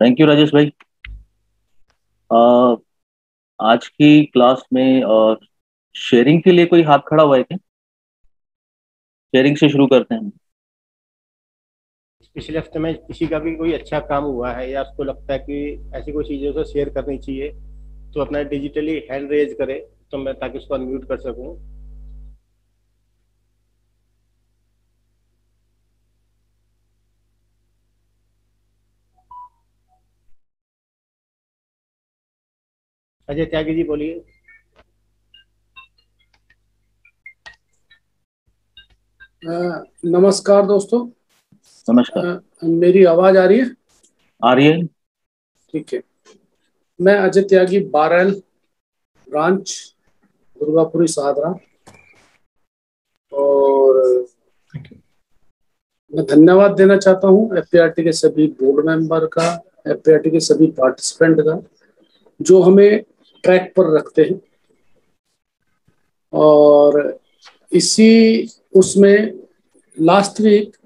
Thank you Rajesh भाई। अ, आज की क्लास में शेयरिंग के लिए कोई हाथ खड़ा हुआ है क्या? शेयरिंग से शुरू करते हैं। पिछले हफ्ते में किसी का भी कोई अच्छा काम हुआ है या उसको लगता है कि ऐसी कोई चीज़ें उसे शेयर करनी चाहिए, तो अपना डिजिटली हैंड रेज करे, तो मैं ताकि उसको अनम्यूट कर सकूं। अजय त्यागी जी बोलिए। नमस्कार दोस्तों। नमस्कार। मेरी आवाज आ रही है? आ रही है। ठीक है। मैं अजय त्यागी, बारल ब्रांच, दुर्गापुरी सादरा। और मैं धन्यवाद देना चाहता हूँ एफपीआरटी के सभी बोर्ड मेंबर का, एफपीआरटी के सभी पार्टिसिपेंट का, जो हमें ट्रैक पर रखते हैं। और इसी उसमें लास्ट वीक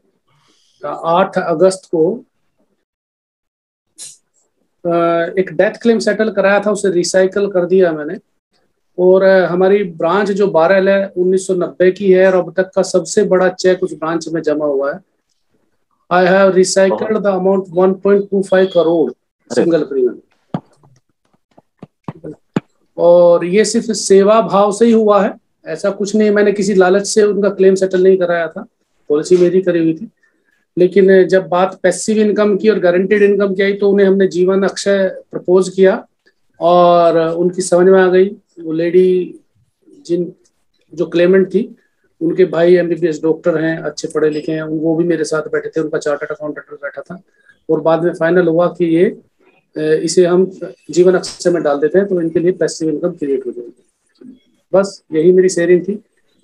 8 अगस्त को एक डेथ क्लेम सेटल कराया था, उसे रिसाइकल कर दिया मैंने। और हमारी ब्रांच जो बारल है 1990 की है, और अब तक का सबसे बड़ा चेक उस ब्रांच में जमा हुआ है। I have recycled the amount 1.25 crore अरे सिंगल प्रीमियम। और ये सिर्फ सेवा भाव से ही हुआ है, ऐसा कुछ नहीं, मैंने किसी लालच से उनका क्लेम सेटल नहीं कराया था, पॉलिसी मेरी करी हुई थी। लेकिन जब बात पैसिव इनकम की और गारंटेड इनकम की आई, तो उन्हें हमने जीवन अक्षय प्रपोज किया और उनकी समझ में आ गई। वो लेडी जिन जो क्लेमेंट थी, उनके भाई एमबीबीएस डॉक्टर हैं, अच्छे पढ़े लिखे हैं, वो भी मेरे साथ बैठे थे, उनका चार्टर्ड अकाउंटेंट बैठा था। और बाद में फाइनल हुआ कि ये इसे हम जीवन अक्षय में डाल देते हैं, तो इनके लिए पैसिव इनकम क्रिएट हो जाएगी। बस यही मेरी शेयरिंग थी।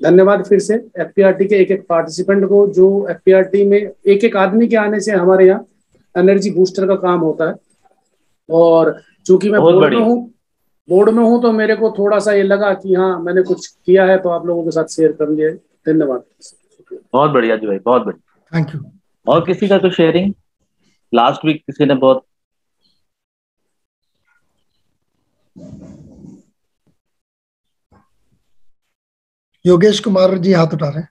धन्यवाद फिर से एफपीआरटी के एक एक पार्टिसिपेंट को, जो एफपीआरटी में एक एक आदमी के आने से हमारे यहाँ एनर्जी बूस्टर का काम होता है। और चूंकि मैं बहुत बढ़िया। बोर्ड में हूँ, तो मेरे को थोड़ा सा ये लगा कि हाँ मैंने कुछ किया है, तो आप लोगों के साथ शेयर कर लिया है। धन्यवाद। बहुत बढ़िया जी भाई, बहुत बढ़िया। Thank you. और किसी का कोई शेयरिंग? लास्ट वीक किसी ने बहुत। योगेश कुमार जी हाथ उठा रहे हैं।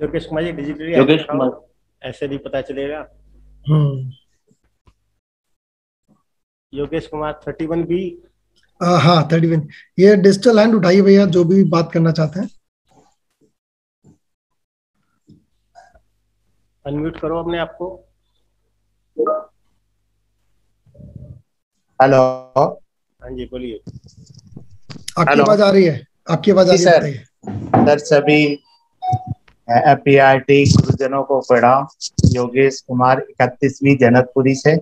योगेश कुमार जी डिजिटली योगेश कुमार। ऐसे भी पता चलेगा। योगेश कुमार 31B। हाँ 31। ये डिजिटल हैंड उठाइए भैया, जो भी बात करना चाहते हैं। अनम्यूट करो अपने आप को। हेलो। हाँ जी बोलिए। आपकी आवाज आ रही है, आपकी आवाज आ रही है, बताइए। सर सभी एपीआरटी गुरुजनों को प्रणाम। योगेश कुमार 31वीं जनकपुरी से।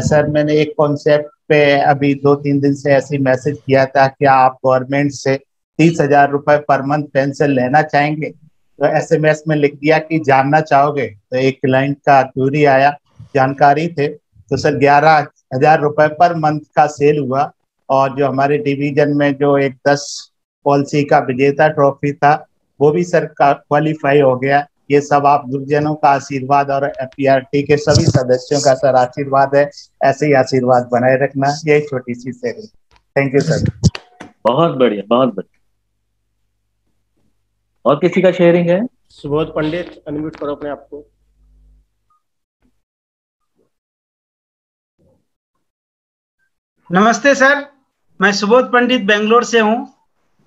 सर मैंने एक कॉन्सेप्ट पे अभी 2-3 दिन से ऐसे मैसेज किया था कि आप गवर्नमेंट से 30,000 रुपए पर मंथ पेंशन लेना चाहेंगे, तो एसएमएस में लिख दिया कि जानना चाहोगे। तो एक क्लाइंट का क्यूरी आया, जानकारी थे, तो सर 11,000 रुपए पर मंथ का सेल हुआ। और जो हमारे डिवीजन में जो एक 10 पॉलिसी का विजेता ट्रॉफी था, वो भी सर का क्वालिफाई हो गया। ये सब आप गुरुजनों का आशीर्वाद और एपीआरटी के सभी सदस्यों का सर आशीर्वाद है। ऐसे ही आशीर्वाद बनाए रखना, यही छोटी सी शेयरिंग। Thank you sir. बहुत बढ़िया, बहुत बढ़िया। और किसी का शेयरिंग है? सुबोध पंडित अनम्यूट करो अपने आप को। नमस्ते सर, मैं सुबोध पंडित बेंगलोर से हूं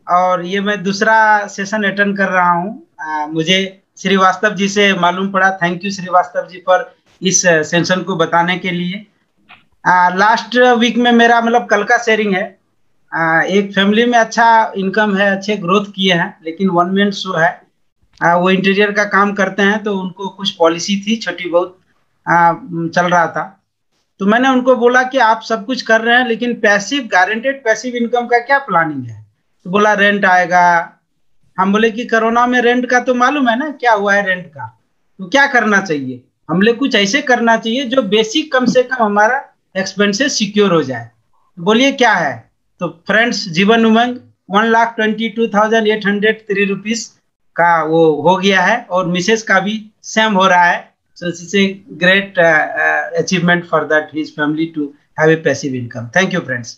और ये मैं दूसरा सेशन अटेंड कर रहा हूं। मुझे श्रीवास्तव जी से मालूम पड़ा। थैंक यू श्रीवास्तव जी पर इस सेशन को बताने के लिए। लास्ट वीक में मेरा मतलब कल का शेयरिंग है। एक फैमिली में अच्छा इनकम है, अच्छे ग्रोथ किए हैं, लेकिन वन मैन शो है। वो इंटीरियर का काम करते हैं, तो उनको कुछ पॉलिसी थी छोटी बहुत चल रहा था। तो मैंने उनको बोला कि आप सब कुछ कर रहे हैं, लेकिन पैसिव गारंटेड पैसिव इनकम का क्या प्लानिंग है? तो बोला रेंट आएगा। हम बोले कि कोरोना में रेंट का तो मालूम है ना क्या हुआ है रेंट का, तो क्या करना चाहिए? हमने कुछ ऐसे करना चाहिए जो बेसिक कम से कम हमारा एक्सपेंसेस सिक्योर हो जाए। तो बोलिए क्या है? तो फ्रेंड्स जीवन उमंग 1,22,803 रुपीज का वो हो गया है, और मिसेस का भी सेम हो रहा है So it's a great achievement for that his family to have a passive income. Thank you, friends.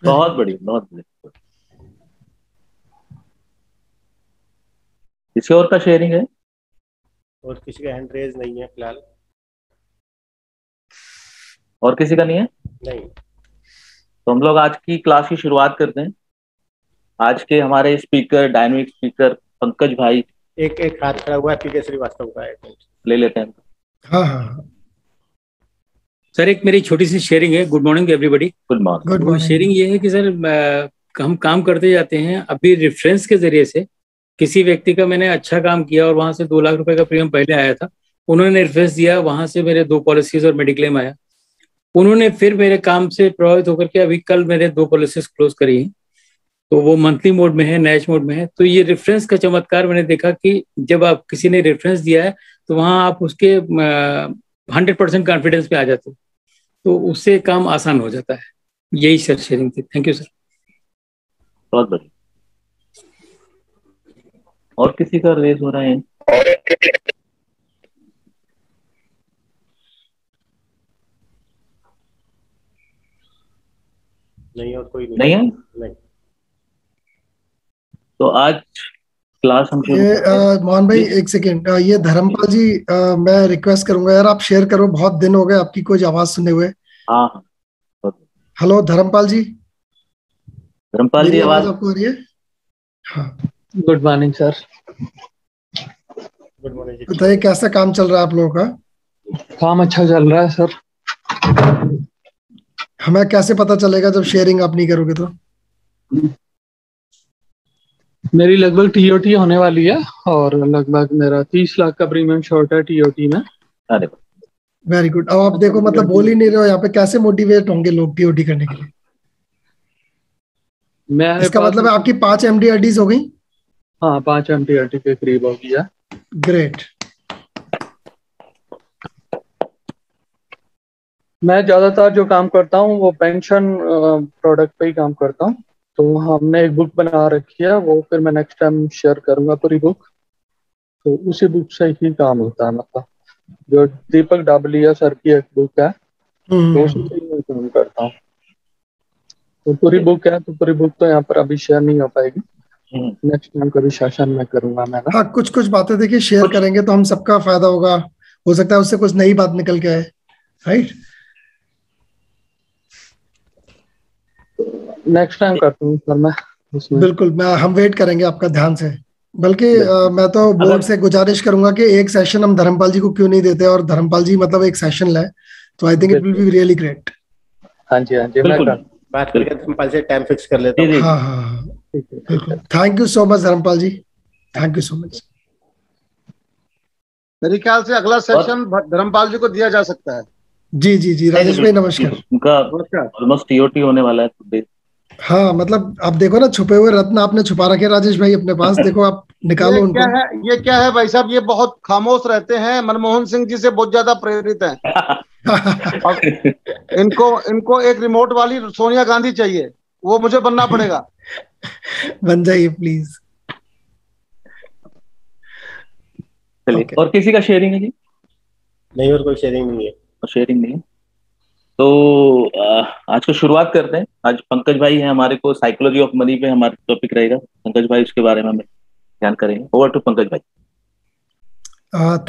बहुत बढ़िया, बहुत बढ़िया। किसी और का शेयरिंग है? और किसी का हैंड रेज नहीं है फिलहाल। और किसी का नहीं है? नहीं। तो हम लोग आज की क्लास की शुरुआत करते हैं। आज के हमारे स्पीकर, डायनामिक स्पीकर पंकज भाई। एक हाथ खड़ा हुआ है पीके श्रीवास्तव का, ले लेते हैं। हाँ सर, एक मेरी छोटी सी शेयरिंग है। Good morning everybody. Good morning. वो शेयरिंग ये है कि सर हम काम करते जाते हैं। अभी रेफरेंस के जरिए से किसी व्यक्ति का मैंने अच्छा काम किया और वहां से 2 लाख रुपए का प्रीमियम पहले आया था, उन्होंने रेफरेंस दिया, वहां से मेरे 2 पॉलिसीज और मेडिक्लेम आया। उन्होंने फिर मेरे काम से प्रभावित होकर के अभी कल मेरे 2 पॉलिसीज क्लोज करी हैं, तो वो मंथली मोड में है, नैच मोड में है। तो ये रेफरेंस का चमत्कार मैंने देखा कि जब आप किसी ने रेफरेंस दिया है तो वहां आप उसके 100% कॉन्फिडेंस पे आ जाते हो, तो उससे काम आसान हो जाता है। यही सर शेयरिंग थी। Thank you sir. बहुत बढ़िया। और किसी का रेज हो रहा है? नहीं, और कोई नहीं है? नहीं। तो आज क्लास हम मोहन भाई एक सेकेंड, ये धर्मपाल जी, मैं रिक्वेस्ट करूंगा यार, आप शेयर करो, बहुत दिन हो गए आपकी कोई आवाज सुने हुए। हाँ। हेलो धर्मपाल जी। धर्मपाल जी, आवाज आपको आ रही है? हाँ, good morning sir. Good morning जी। बताइए कैसा काम चल रहा है आप लोगों का? काम अच्छा चल रहा है सर। हमें कैसे पता चलेगा जब शेयरिंग आप नहीं करोगे तो? मेरी लगभग टीओटी होने वाली है और लगभग मेरा 30 लाख का प्रीमियम शॉर्ट है टीओटी में। अरे वेरी गुड। अब आप देखो, मतलब बोल ही नहीं रहे हो यहाँ पे, कैसे मोटिवेट होंगे लोग टीओटी करने के लिए? इसका मतलब है आपकी 5 एमडीआरडीज हो गई? हाँ, 5 एमडीआरडी के करीब हो गया। ग्रेट। मैं ज्यादातर जो काम करता हूँ वो पेंशन प्रोडक्ट पे ही काम करता हूँ, तो हमने एक बुक बना रखी है, वो फिर मैं नेक्स्ट टाइम शेयर करूंगा पूरी बुक। तो उसी बुक से ही काम होता है, मतलब जो दीपक डाबलिया सर की एक बुक है तो उसी से ही मैं काम करता हूँ। तो पूरी बुक है, तो पूरी बुक तो यहाँ पर अभी शेयर नहीं हो पाएगी, नेक्स्ट टाइम कभी सेशन में करूंगा मैं ना। हाँ, कुछ बातें देखिए शेयर करेंगे तो हम सबका फायदा होगा, हो सकता है उससे कुछ नई बात निकल के आए, राइट? नेक्स्ट टाइम करता हूँ सर मैं उसमें। बिल्कुल, हम वेट करेंगे आपका ध्यान से। बल्कि मैं तो बोर्ड से गुजारिश करूंगा कि एक सेशन हम धर्मपाल जी को क्यों नहीं देते, और धर्मपाल जी मतलब एक सेशन लें, तो I think it will be really great. हाँ जी, हाँ जी, मैं बात करके धर्मपाल से टाइम फिक्स कर लेता हूँ। हाँ, बिल्कुल। Thank you so much Dharmpal ji, thank you so much. मेरे ख्याल से अगला सेशन धर्मपाल जी को दिया जा सकता है। जी, राजेश भाई नमस्कार। उनका ऑलमोस्ट टीओटी होने वाला है। हाँ, मतलब आप देखो ना, छुपे हुए रत्न आपने छुपा रखे राजेश भाई अपने पास, देखो आप निकालो उनको। ये क्या है भाई साहब, ये बहुत खामोश रहते हैं, मनमोहन सिंह जी से बहुत ज्यादा प्रेरित हैं। और इनको एक रिमोट वाली सोनिया गांधी चाहिए, वो मुझे बनना पड़ेगा। बन जाइए प्लीज। चलिए, और किसी का शेयरिंग है जी? नहीं, और कोई शेयरिंग नहीं है। शेयरिंग नहीं है, तो आज को शुरुआत करते हैं। आज पंकज भाई हैं हमारे को, साइकोलॉजी ऑफ मनी पे हमारा टॉपिक रहेगा। पंकज भाई उसके बारे में हमें ध्यान करेंगे। ओवर टू पंकज भाई।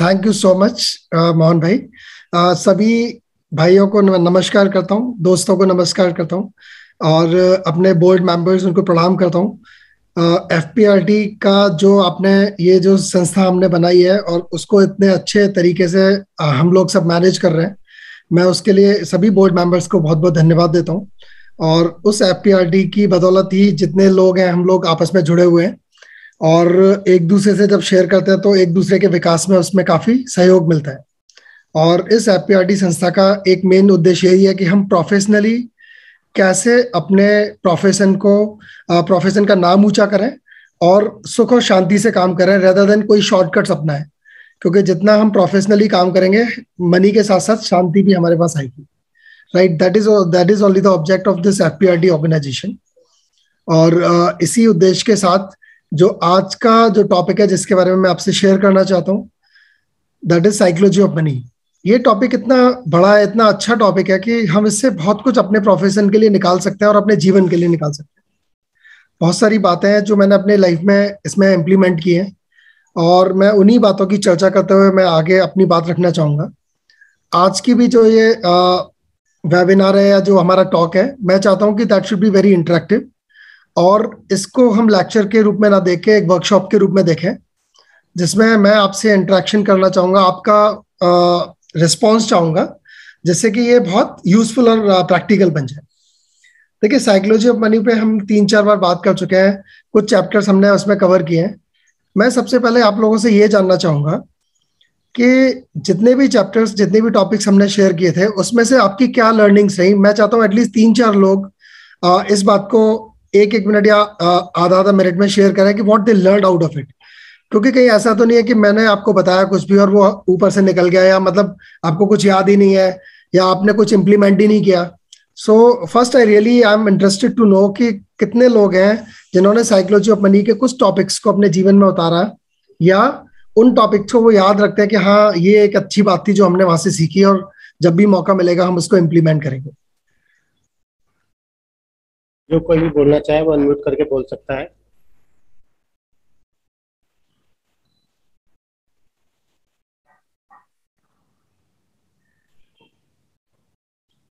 Thank you so much Mohan भाई। सभी भाइयों को नमस्कार करता हूँ, दोस्तों को नमस्कार करता हूँ, और अपने बोर्ड मेंबर्स उनको प्रणाम करता हूँ। एफपीआरटी का जो आपने ये जो संस्था हमने बनाई है और उसको इतने अच्छे तरीके से हम लोग सब मैनेज कर रहे हैं, मैं उसके लिए सभी बोर्ड मेंबर्स को बहुत बहुत धन्यवाद देता हूँ। और उस एफपीआरटी की बदौलत ही जितने लोग हैं हम लोग आपस में जुड़े हुए हैं, और एक दूसरे से जब शेयर करते हैं तो एक दूसरे के विकास में उसमें काफी सहयोग मिलता है। और इस एफपीआरटी संस्था का एक मेन उद्देश्य यही है कि हम प्रोफेशनली कैसे अपने प्रोफेशन का नाम ऊंचा करें और सुख और शांति से काम करें, रेदर देन कोई शॉर्टकट्स अपनाएं। क्योंकि जितना हम प्रोफेशनली काम करेंगे, मनी के साथ साथ शांति भी हमारे पास आएगी, right? That is only the object of this FPRT organisation. और इसी उद्देश्य के साथ जो आज का जो टॉपिक है जिसके बारे में मैं आपसे शेयर करना चाहता हूँ, that is psychology of money. ये टॉपिक इतना बड़ा है, इतना अच्छा टॉपिक है कि हम इससे बहुत कुछ अपने प्रोफेशन के लिए निकाल सकते हैं और अपने जीवन के लिए निकाल सकते हैं। बहुत सारी बातें हैं जो मैंने अपने लाइफ में इसमें इम्प्लीमेंट की हैं और मैं उन्हीं बातों की चर्चा करते हुए मैं आगे अपनी बात रखना चाहूँगा। आज की भी जो ये वेबिनार है या जो हमारा टॉक है, मैं चाहता हूँ कि that should be very interactive और इसको हम लेक्चर के रूप में ना देखें, एक वर्कशॉप के रूप में देखें जिसमें मैं आपसे इंटरेक्शन करना चाहूँगा, आपका रिस्पॉन्स चाहूँगा, जिससे कि ये बहुत यूजफुल और प्रैक्टिकल बन जाए। देखिए, साइकोलॉजी ऑफ मनी पे हम 3-4 बार बात कर चुके हैं, कुछ चैप्टर्स हमने उसमें कवर किए हैं। मैं सबसे पहले आप लोगों से ये जानना चाहूँगा कि जितने भी चैप्टर्स, जितने भी टॉपिक्स हमने शेयर किए थे, उसमें से आपकी क्या लर्निंग्स रही। मैं चाहता हूँ एटलीस्ट 3-4 लोग इस बात को 1-1 मिनट या आधा मिनट में शेयर करें कि what they learn out of it. क्योंकि कहीं ऐसा तो नहीं है कि मैंने आपको बताया कुछ भी और वो ऊपर से निकल गया, या मतलब आपको कुछ याद ही नहीं है या आपने कुछ इम्प्लीमेंट ही नहीं किया। So first I am interested to know कि कितने लोग हैं जिन्होंने साइकोलॉजी ऑफ मनी के कुछ टॉपिक्स को अपने जीवन में उतारा या उन टॉपिक्स को वो याद रखते हैं कि हाँ, ये एक अच्छी बात थी जो हमने वहां से सीखी और जब भी मौका मिलेगा हम उसको इम्प्लीमेंट करेंगे। जो कोई भी बोलना चाहे वो अनम्यूट करके बोल सकता है।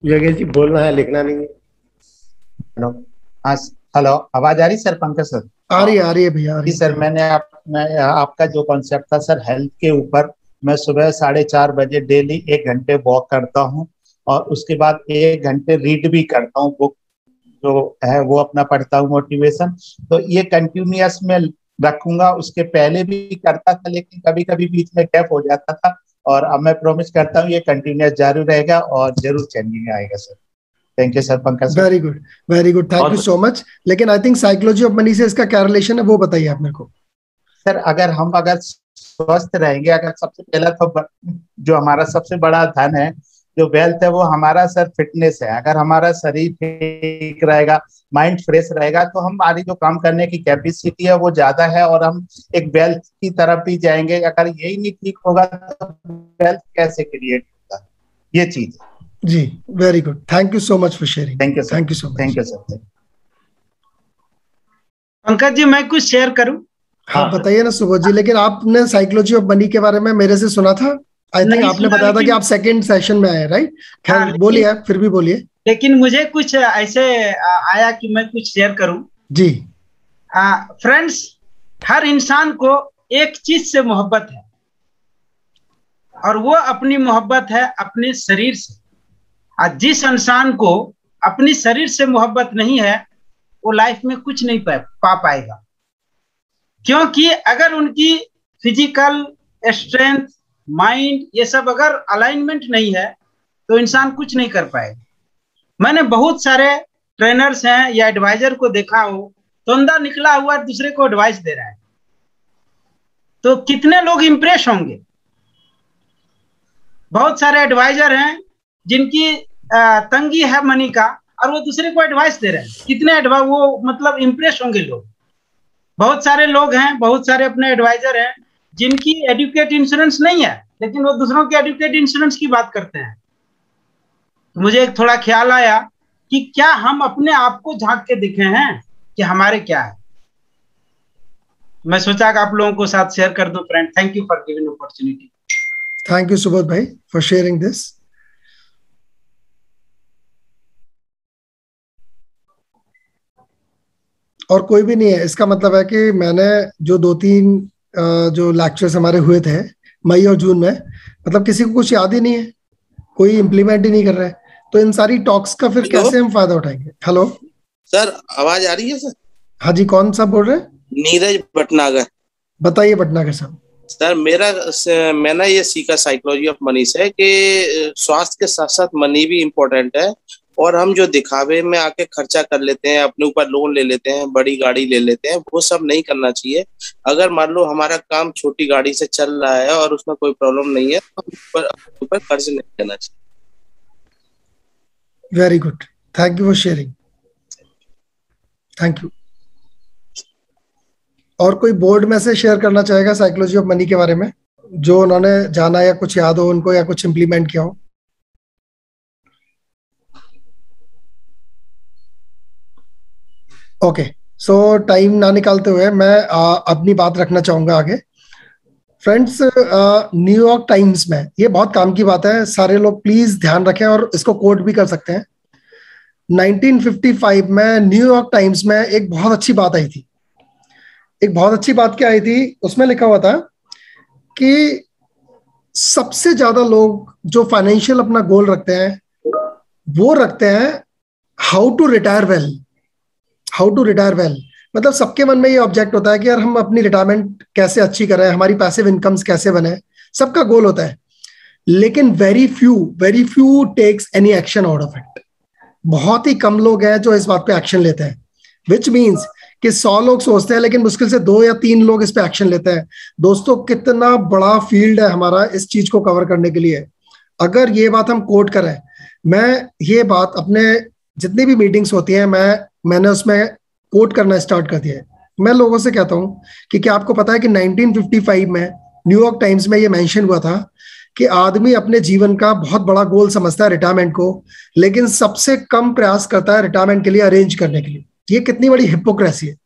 योगेश जी बोलना है, लिखना नहीं है। हेलो, हाँ हेलो, आवाज आ रही सर? पंकज सर आ रही है भैया। जी सर, मैं आपका जो कॉन्सेप्ट था सर हेल्थ के ऊपर, मैं सुबह 4:30 बजे डेली 1 घंटे वॉक करता हूँ और उसके बाद 1 घंटे रीड भी करता हूँ, बुक जो है वो अपना पढ़ता हूँ, मोटिवेशन। तो ये कंटिन्यूअस में रखूंगा। उसके पहले भी करता था लेकिन कभी कभी बीच में गैप हो जाता था और अब मैं प्रॉमिस करता हूँ ये कंटिन्यूअस जारी रहेगा और जरूर चेंजिंग आएगा sir. Thank you sir Pankaj. Very good, thank you so much. लेकिन I think psychology of money से इसका क्या रिलेशन है वो बताइए आप मेरे को। सर अगर स्वस्थ रहेंगे, अगर सबसे पहला तो जो हमारा सबसे बड़ा धन है, जो वेल्थ है, वो हमारा सर फिटनेस है। अगर हमारा शरीर ठीक रहेगा, माइंड फ्रेश रहेगा, तो हमारी जो काम करने की कैपेसिटी है वो ज्यादा है और हम एक वेल्थ की तरफ भी जाएंगे। अगर यही नहीं ठीक होगा तो वेल्थ कैसे क्रिएट होगा, ये चीज। जी, very good, thank you so much for sharing. Thank you sir. Thank you so much. Thank you sir. Pankaj ji मैं कुछ शेयर करूं? हाँ बताइए ना सुबोध जी। लेकिन आपने साइकोलॉजी ऑफ मनी के बारे में मेरे से सुना था, आई थिंक आपने बताया था कि आप सेकंड सेशन में आए, राइट? खैर बोलिए आप, फिर भी बोलिए। लेकिन मुझे कुछ ऐसे आया कि मैं कुछ शेयर करूं। जी फ्रेंड्स, हर इंसान को एक चीज से मोहब्बत है और वो अपनी मोहब्बत है अपने शरीर से। जिस इंसान को अपनी शरीर से मोहब्बत नहीं है वो लाइफ में कुछ नहीं पा पाएगा, क्योंकि अगर उनकी फिजिकल स्ट्रेंथ, माइंड, ये सब अगर अलाइनमेंट नहीं है तो इंसान कुछ नहीं कर पाएगा। मैंने बहुत सारे ट्रेनर्स हैं या एडवाइजर को देखा हो तो अंदर निकला हुआ दूसरे को एडवाइस दे रहा है, तो कितने लोग इंप्रेस होंगे। बहुत सारे एडवाइजर हैं जिनकी तंगी है मनी का और वो दूसरे को एडवाइस दे रहे हैं, कितने वो मतलब इंप्रेस होंगे लोग। बहुत सारे लोग हैं, बहुत सारे अपने एडवाइजर हैं जिनकी एडुकेट इंश्योरेंस नहीं है लेकिन वो दूसरों के एडुकेट इंश्योरेंस की बात करते हैं। तो मुझे एक थोड़ा ख्याल आया कि क्या हम अपने आप को झांक के देखे हैं कि हमारे क्या है। मैं सोचा कि आप लोगों को साथ शेयर कर दूं friend. Thank you for giving opportunity. Thank you Subodh भाई फॉर शेयरिंग दिस। और कोई भी नहीं है, इसका मतलब है कि मैंने जो 2-3 जो लेक्चर्स हमारे हुए थे मई और जून में, मतलब किसी को कुछ याद ही नहीं है, कोई इम्प्लीमेंट ही नहीं कर रहा है, तो इन सारी टॉक्स का फिर कैसे हम फायदा उठाएंगे। हेलो सर, आवाज आ रही है सर? हाँ जी, कौन सा बोल रहे हैं? नीरज भटनागर। बताइए भटनागर साहब। सर मैंने ये सीखा साइकोलॉजी ऑफ मनी से कि स्वास्थ्य के साथ साथ मनी भी इम्पोर्टेंट है और हम जो दिखावे में आके खर्चा कर लेते हैं, अपने ऊपर लोन ले लेते हैं, बड़ी गाड़ी ले लेते हैं, वो सब नहीं करना चाहिए। अगर मान लो हमारा काम छोटी गाड़ी से चल रहा है और उसमें कोई प्रॉब्लम नहीं है तो ऊपर कर्ज नहीं करना चाहिए। Very good, thank you for sharing. Thank you. और कोई बोर्ड में से शेयर करना चाहेगा साइकोलॉजी ऑफ मनी के बारे में? जो उन्होंने जाना या कुछ याद हो उनको या कुछ इम्प्लीमेंट किया हो? ओके, सो टाइम ना निकालते हुए मैं अपनी बात रखना चाहूंगा आगे। फ्रेंड्स, न्यूयॉर्क टाइम्स में, ये बहुत काम की बात है, सारे लोग प्लीज ध्यान रखें और इसको कोट भी कर सकते हैं। 1955 में न्यूयॉर्क टाइम्स में एक बहुत अच्छी बात आई थी। एक बहुत अच्छी बात क्या आई थी, उसमें लिखा हुआ था कि सबसे ज्यादा लोग जो फाइनेंशियल अपना गोल रखते हैं वो रखते हैं how to retire well. How to retire well मतलब सबके मन में ये ऑब्जेक्ट होता है कि यार हम अपनी रिटायरमेंट कैसे अच्छी करें, हमारी पैसिव इनकम्स कैसे बने, सबका गोल होता है। लेकिन very few takes any action out of it. बहुत ही कम लोग हैं जो इस बात पे एक्शन लेते हैं, विच मीन्स कि 100 लोग सोचते हैं लेकिन मुश्किल से 2 या 3 लोग इस पे एक्शन लेते हैं। दोस्तों, कितना बड़ा फील्ड है हमारा इस चीज को कवर करने के लिए। अगर ये बात हम कोट करें, मैं ये बात अपने जितनी भी मीटिंग्स होती हैं मैंने उसमें कोट करना स्टार्ट कर दिया है। मैं लोगों से कहता हूं कि क्या आपको पता है कि 1955 में न्यूयॉर्क टाइम्स में ये मेंशन हुआ था कि आदमी अपने जीवन का बहुत बड़ा गोल समझता है रिटायरमेंट को, लेकिन सबसे कम प्रयास करता है रिटायरमेंट के लिए अरेंज करने के लिए। ये कितनी बड़ी हिपोक्रेसी है।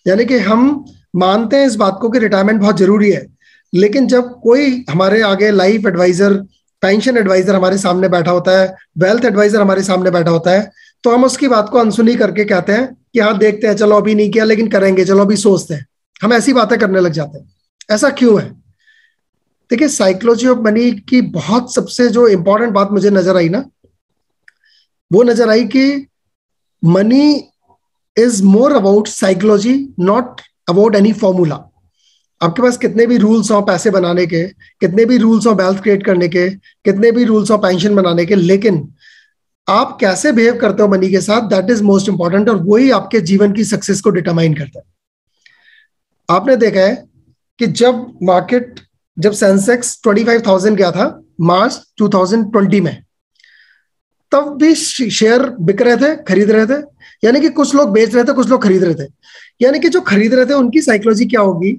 यानी कि हम मानते हैं इस बात को कि रिटायरमेंट बहुत जरूरी है, लेकिन जब कोई हमारे आगे लाइफ एडवाइजर, पेंशन एडवाइजर हमारे सामने बैठा होता है, वेल्थ एडवाइजर हमारे सामने बैठा होता है, तो हम उसकी बात को अनसुनी करके कहते हैं कि हाँ देखते हैं, चलो अभी नहीं किया लेकिन करेंगे, चलो अभी सोचते हैं। हम ऐसी बातें करने लग जाते हैं। ऐसा क्यों है? देखिए, साइकोलॉजी ऑफ मनी की बहुत सबसे जो इंपॉर्टेंट बात मुझे नजर आई ना, वो नजर आई कि money is more about psychology, not about any formula. आपके पास कितने भी रूल्स हो पैसे बनाने के, कितने भी रूल्स हो वेल्थ क्रिएट करने के, कितने भी रूल्स हो पेंशन बनाने के, लेकिन आप कैसे बिहेव करते हो मनी के साथ, दैट इज मोस्ट इंपॉर्टेंट, और वही आपके जीवन की सक्सेस को डिटरमाइन करता है। आपने देखा है कि जब सेंसेक्स 25,000 गया था मार्च 2020 में, तब भी शेयर बिक रहे थे, खरीद रहे थे। यानी कि कुछ लोग बेच रहे थे, कुछ लोग खरीद रहे थे। यानी कि जो खरीद रहे थे उनकी साइकोलॉजी क्या होगी,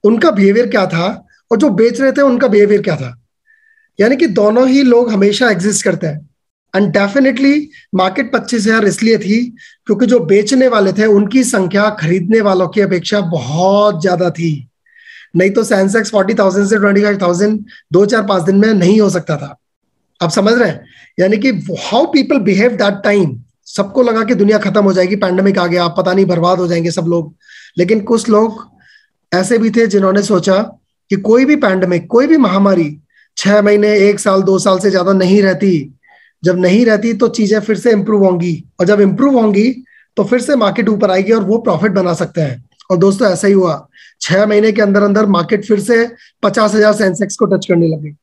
उनका बिहेवियर क्या था, और जो बेच रहे थे उनका बिहेवियर क्या था। यानी कि दोनों ही लोग हमेशा एग्जिस्ट करते हैं। एंड डेफिनेटली मार्केट 25,000 इसलिए थी क्योंकि जो बेचने वाले थे उनकी संख्या खरीदने वालों की अपेक्षा बहुत ज्यादा थी। नहीं तो सेंसेक्स 40,000 से 25,000 2-4-5 दिन में नहीं हो सकता था। आप समझ रहे हैं? यानी कि how people behave that time. सबको लगा कि दुनिया खत्म हो जाएगी, पैंडेमिक आ गया, पता नहीं बर्बाद हो जाएंगे सब लोग। लेकिन कुछ लोग ऐसे भी थे जिन्होंने सोचा कि कोई भी पैंडेमिक, कोई भी महामारी 6 महीने, 1 साल, 2 साल से ज्यादा नहीं रहती। जब नहीं रहती तो चीजें फिर से इंप्रूव होंगी, और जब इंप्रूव होंगी तो फिर से मार्केट ऊपर आएगी और वो प्रॉफिट बना सकते हैं। और दोस्तों, ऐसा ही हुआ। 6 महीने के अंदर अंदर मार्केट फिर से 50,000 सेंसेक्स को टच करने लगी।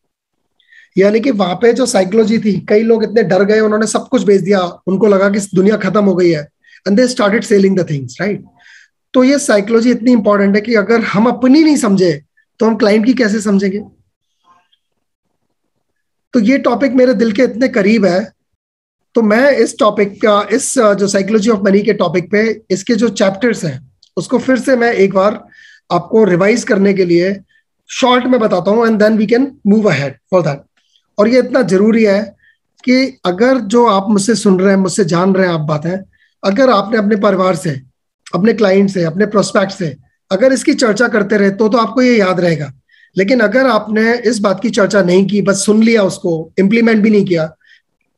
यानी कि वहां पे जो साइकोलॉजी थी, कई लोग इतने डर गए, उन्होंने सब कुछ बेच दिया, उनको लगा कि दुनिया खत्म हो गई है, and they started selling the things, right. तो ये साइकोलॉजी इतनी इंपॉर्टेंट है कि अगर हम अपनी नहीं समझे तो हम क्लाइंट की कैसे समझेंगे। तो ये टॉपिक मेरे दिल के इतने करीब है, तो मैं इस टॉपिक का, इस जो साइकोलॉजी ऑफ मनी के टॉपिक पे, इसके जो चैप्टर्स हैं उसको फिर से मैं एक बार आपको रिवाइज करने के लिए शॉर्ट में बताता हूं, and then we can move ahead for that. और ये इतना जरूरी है कि अगर जो आप मुझसे सुन रहे हैं, मुझसे जान रहे हैं आप बातें, अगर आपने अपने परिवार से, अपने क्लाइंट से, अपने प्रोस्पेक्ट से अगर इसकी चर्चा करते रहे तो आपको ये याद रहेगा। लेकिन अगर आपने इस बात की चर्चा नहीं की, बस सुन लिया, उसको इम्प्लीमेंट भी नहीं किया,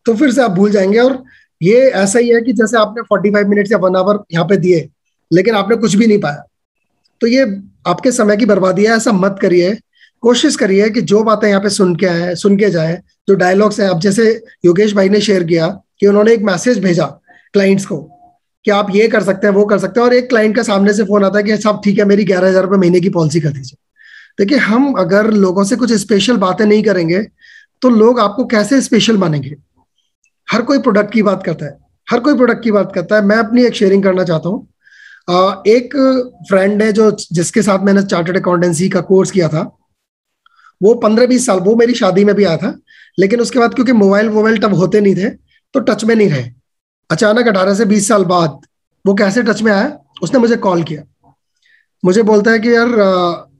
तो फिर से आप भूल जाएंगे। और ये ऐसा ही है कि जैसे आपने 45 मिनट या 1 आवर यहाँ पे दिए लेकिन आपने कुछ भी नहीं पाया, तो ये आपके समय की बर्बादी है। ऐसा मत करिए। कोशिश करिए कि जो बातें यहाँ पे सुन के जाए, जो डायलॉग्स हैं। अब जैसे योगेश भाई ने शेयर किया कि उन्होंने एक मैसेज भेजा क्लाइंट्स को कि आप ये कर सकते हैं, वो कर सकते हैं, और एक क्लाइंट का सामने से फोन आता है कि साहब ठीक है, मेरी 11,000 रुपये महीने की पॉलिसी कर दीजिए। देखिए, हम अगर लोगों से कुछ स्पेशल बातें नहीं करेंगे तो लोग आपको कैसे स्पेशल मानेंगे। हर कोई प्रोडक्ट की बात करता है, हर कोई प्रोडक्ट की बात करता है। मैं अपनी एक शेयरिंग करना चाहता हूँ। एक फ्रेंड है जिसके साथ मैंने चार्टर्ड अकाउंटेंसी का कोर्स किया था, वो 15-20 साल, वो मेरी शादी में भी आया था, लेकिन उसके बाद क्योंकि मोबाइल तब होते नहीं थे तो टच में नहीं रहे। अचानक 18 से 20 साल बाद वो कैसे टच में आया, उसने मुझे कॉल किया। मुझे बोलता है कि यार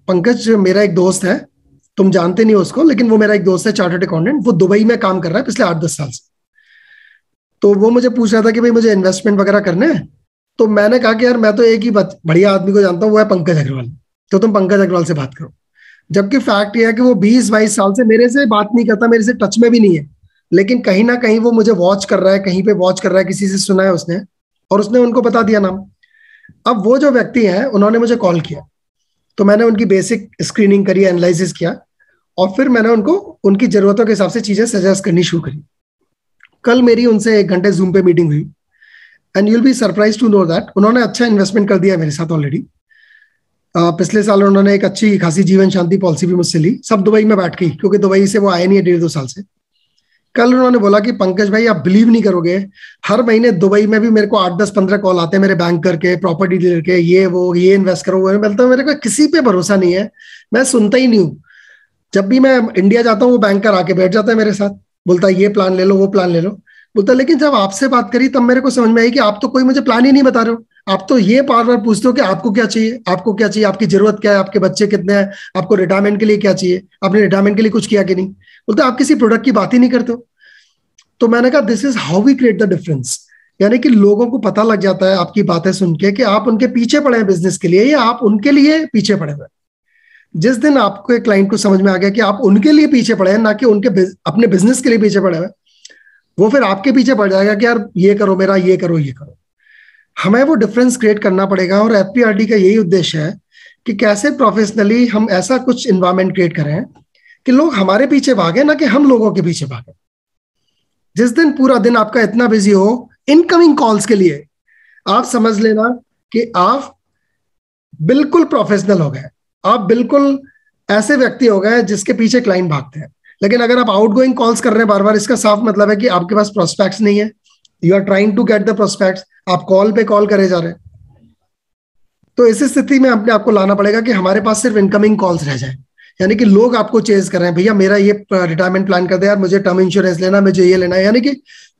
पंकज, मेरा एक दोस्त है, तुम जानते नहीं हो उसको, लेकिन वो मेरा एक दोस्त है चार्टर्ड अकाउंटेंट, वो दुबई में काम कर रहा है पिछले 8-10 साल से। तो वो मुझे पूछ रहा था कि भाई मुझे इन्वेस्टमेंट वगैरह करने हैं। तो मैंने कहा कि यार मैं तो एक ही बढ़िया आदमी को जानता हूँ, वो है पंकज अग्रवाल, तो तुम पंकज अग्रवाल से बात करो। जबकि फैक्ट ये है कि वो 20-22 साल से मेरे से बात नहीं करता, मेरे से टच में भी नहीं है, लेकिन कहीं ना कहीं वो मुझे वॉच कर रहा है, कहीं पे वॉच कर रहा है, किसी से सुना है उसने, और उसने उनको बता दिया नाम। अब वो जो व्यक्ति है उन्होंने मुझे कॉल किया, तो मैंने उनकी बेसिक स्क्रीनिंग करी, एनालिसिस किया, और फिर मैंने उनको उनकी जरूरतों के हिसाब से चीजें सजेस्ट करनी शुरू करी। कल मेरी उनसे 1 घंटे जूम पे मीटिंग हुई, and you'll be surprise to know that उन्होंने अच्छा इन्वेस्टमेंट कर दिया मेरे साथ ऑलरेडी। पिछले साल उन्होंने एक अच्छी खासी जीवन शांति पॉलिसी भी मुझसे ली, सब दुबई में बैठ के, क्योंकि दुबई से वो आए नहीं है 1.5-2 साल से। कल उन्होंने बोला कि पंकज भाई आप बिलीव नहीं करोगे, हर महीने दुबई में भी मेरे को 8-10-15 कॉल आते हैं मेरे बैंकर के, प्रॉपर्टी डीलर के, ये इन्वेस्ट करो, वो बोलता हूँ मेरे को किसी पे भरोसा नहीं है, मैं सुनता ही नहीं हूँ। जब भी मैं इंडिया जाता हूँ वो बैंकर आके बैठ जाता है मेरे साथ, बोलता है ये प्लान ले लो, वो प्लान ले लो, बोलता है लेकिन जब आपसे बात करी तब मेरे को समझ में आई कि आप तो कोई मुझे प्लान ही नहीं बता रहे हो, आप तो ये बार बार पूछते हो कि आपको क्या चाहिए, आपको क्या चाहिए, आपकी जरूरत क्या है, आपके बच्चे कितने हैं, आपको रिटायरमेंट के लिए क्या चाहिए, आपने रिटायरमेंट के लिए कुछ किया कि नहीं। बोलते आप किसी प्रोडक्ट की बात ही नहीं करते हो। तो मैंने कहा this is how we create the difference, यानी कि लोगों को पता लग जाता है आपकी बातें सुन के कि आप उनके पीछे पड़े हैं बिजनेस के लिए, या आप उनके लिए पीछे पड़े हुए। जिस दिन आपको एक क्लाइंट को समझ में आ गया कि आप उनके लिए पीछे पड़े हैं, ना कि उनके अपने बिजनेस के लिए पीछे पड़े हुए, वो फिर आपके पीछे पड़ जाएगा कि यार ये करो मेरा, ये करो, ये करो। हमें वो डिफरेंस क्रिएट करना पड़ेगा, और एफपीआरडी का यही उद्देश्य है कि कैसे प्रोफेशनली हम ऐसा कुछ एनवायरनमेंट क्रिएट करें कि लोग हमारे पीछे भागे, ना कि हम लोगों के पीछे भागे। जिस दिन पूरा दिन आपका इतना बिजी हो इनकमिंग कॉल्स के लिए, आप समझ लेना कि आप बिल्कुल प्रोफेशनल हो गए, आप बिल्कुल ऐसे व्यक्ति हो गए जिसके पीछे क्लाइंट भागते हैं। लेकिन अगर आप आउटगोइंग कॉल्स कर रहे हैं बार बार, इसका साफ मतलब है कि आपके पास प्रोस्पेक्ट्स नहीं है, you are trying to get the prospects, आप कॉल पे कॉल करे जा रहे हैं। तो इस स्थिति में अपने आपको लाना पड़ेगा कि हमारे पास सिर्फ इनकमिंग कॉल्स रह जाए, यानी कि लोग आपको चेज कर रहे हैं, भैया मेरा ये रिटायरमेंट प्लान कर दे यार, मुझे टर्म इंश्योरेंस लेना, मुझे ये लेना है, यानी कि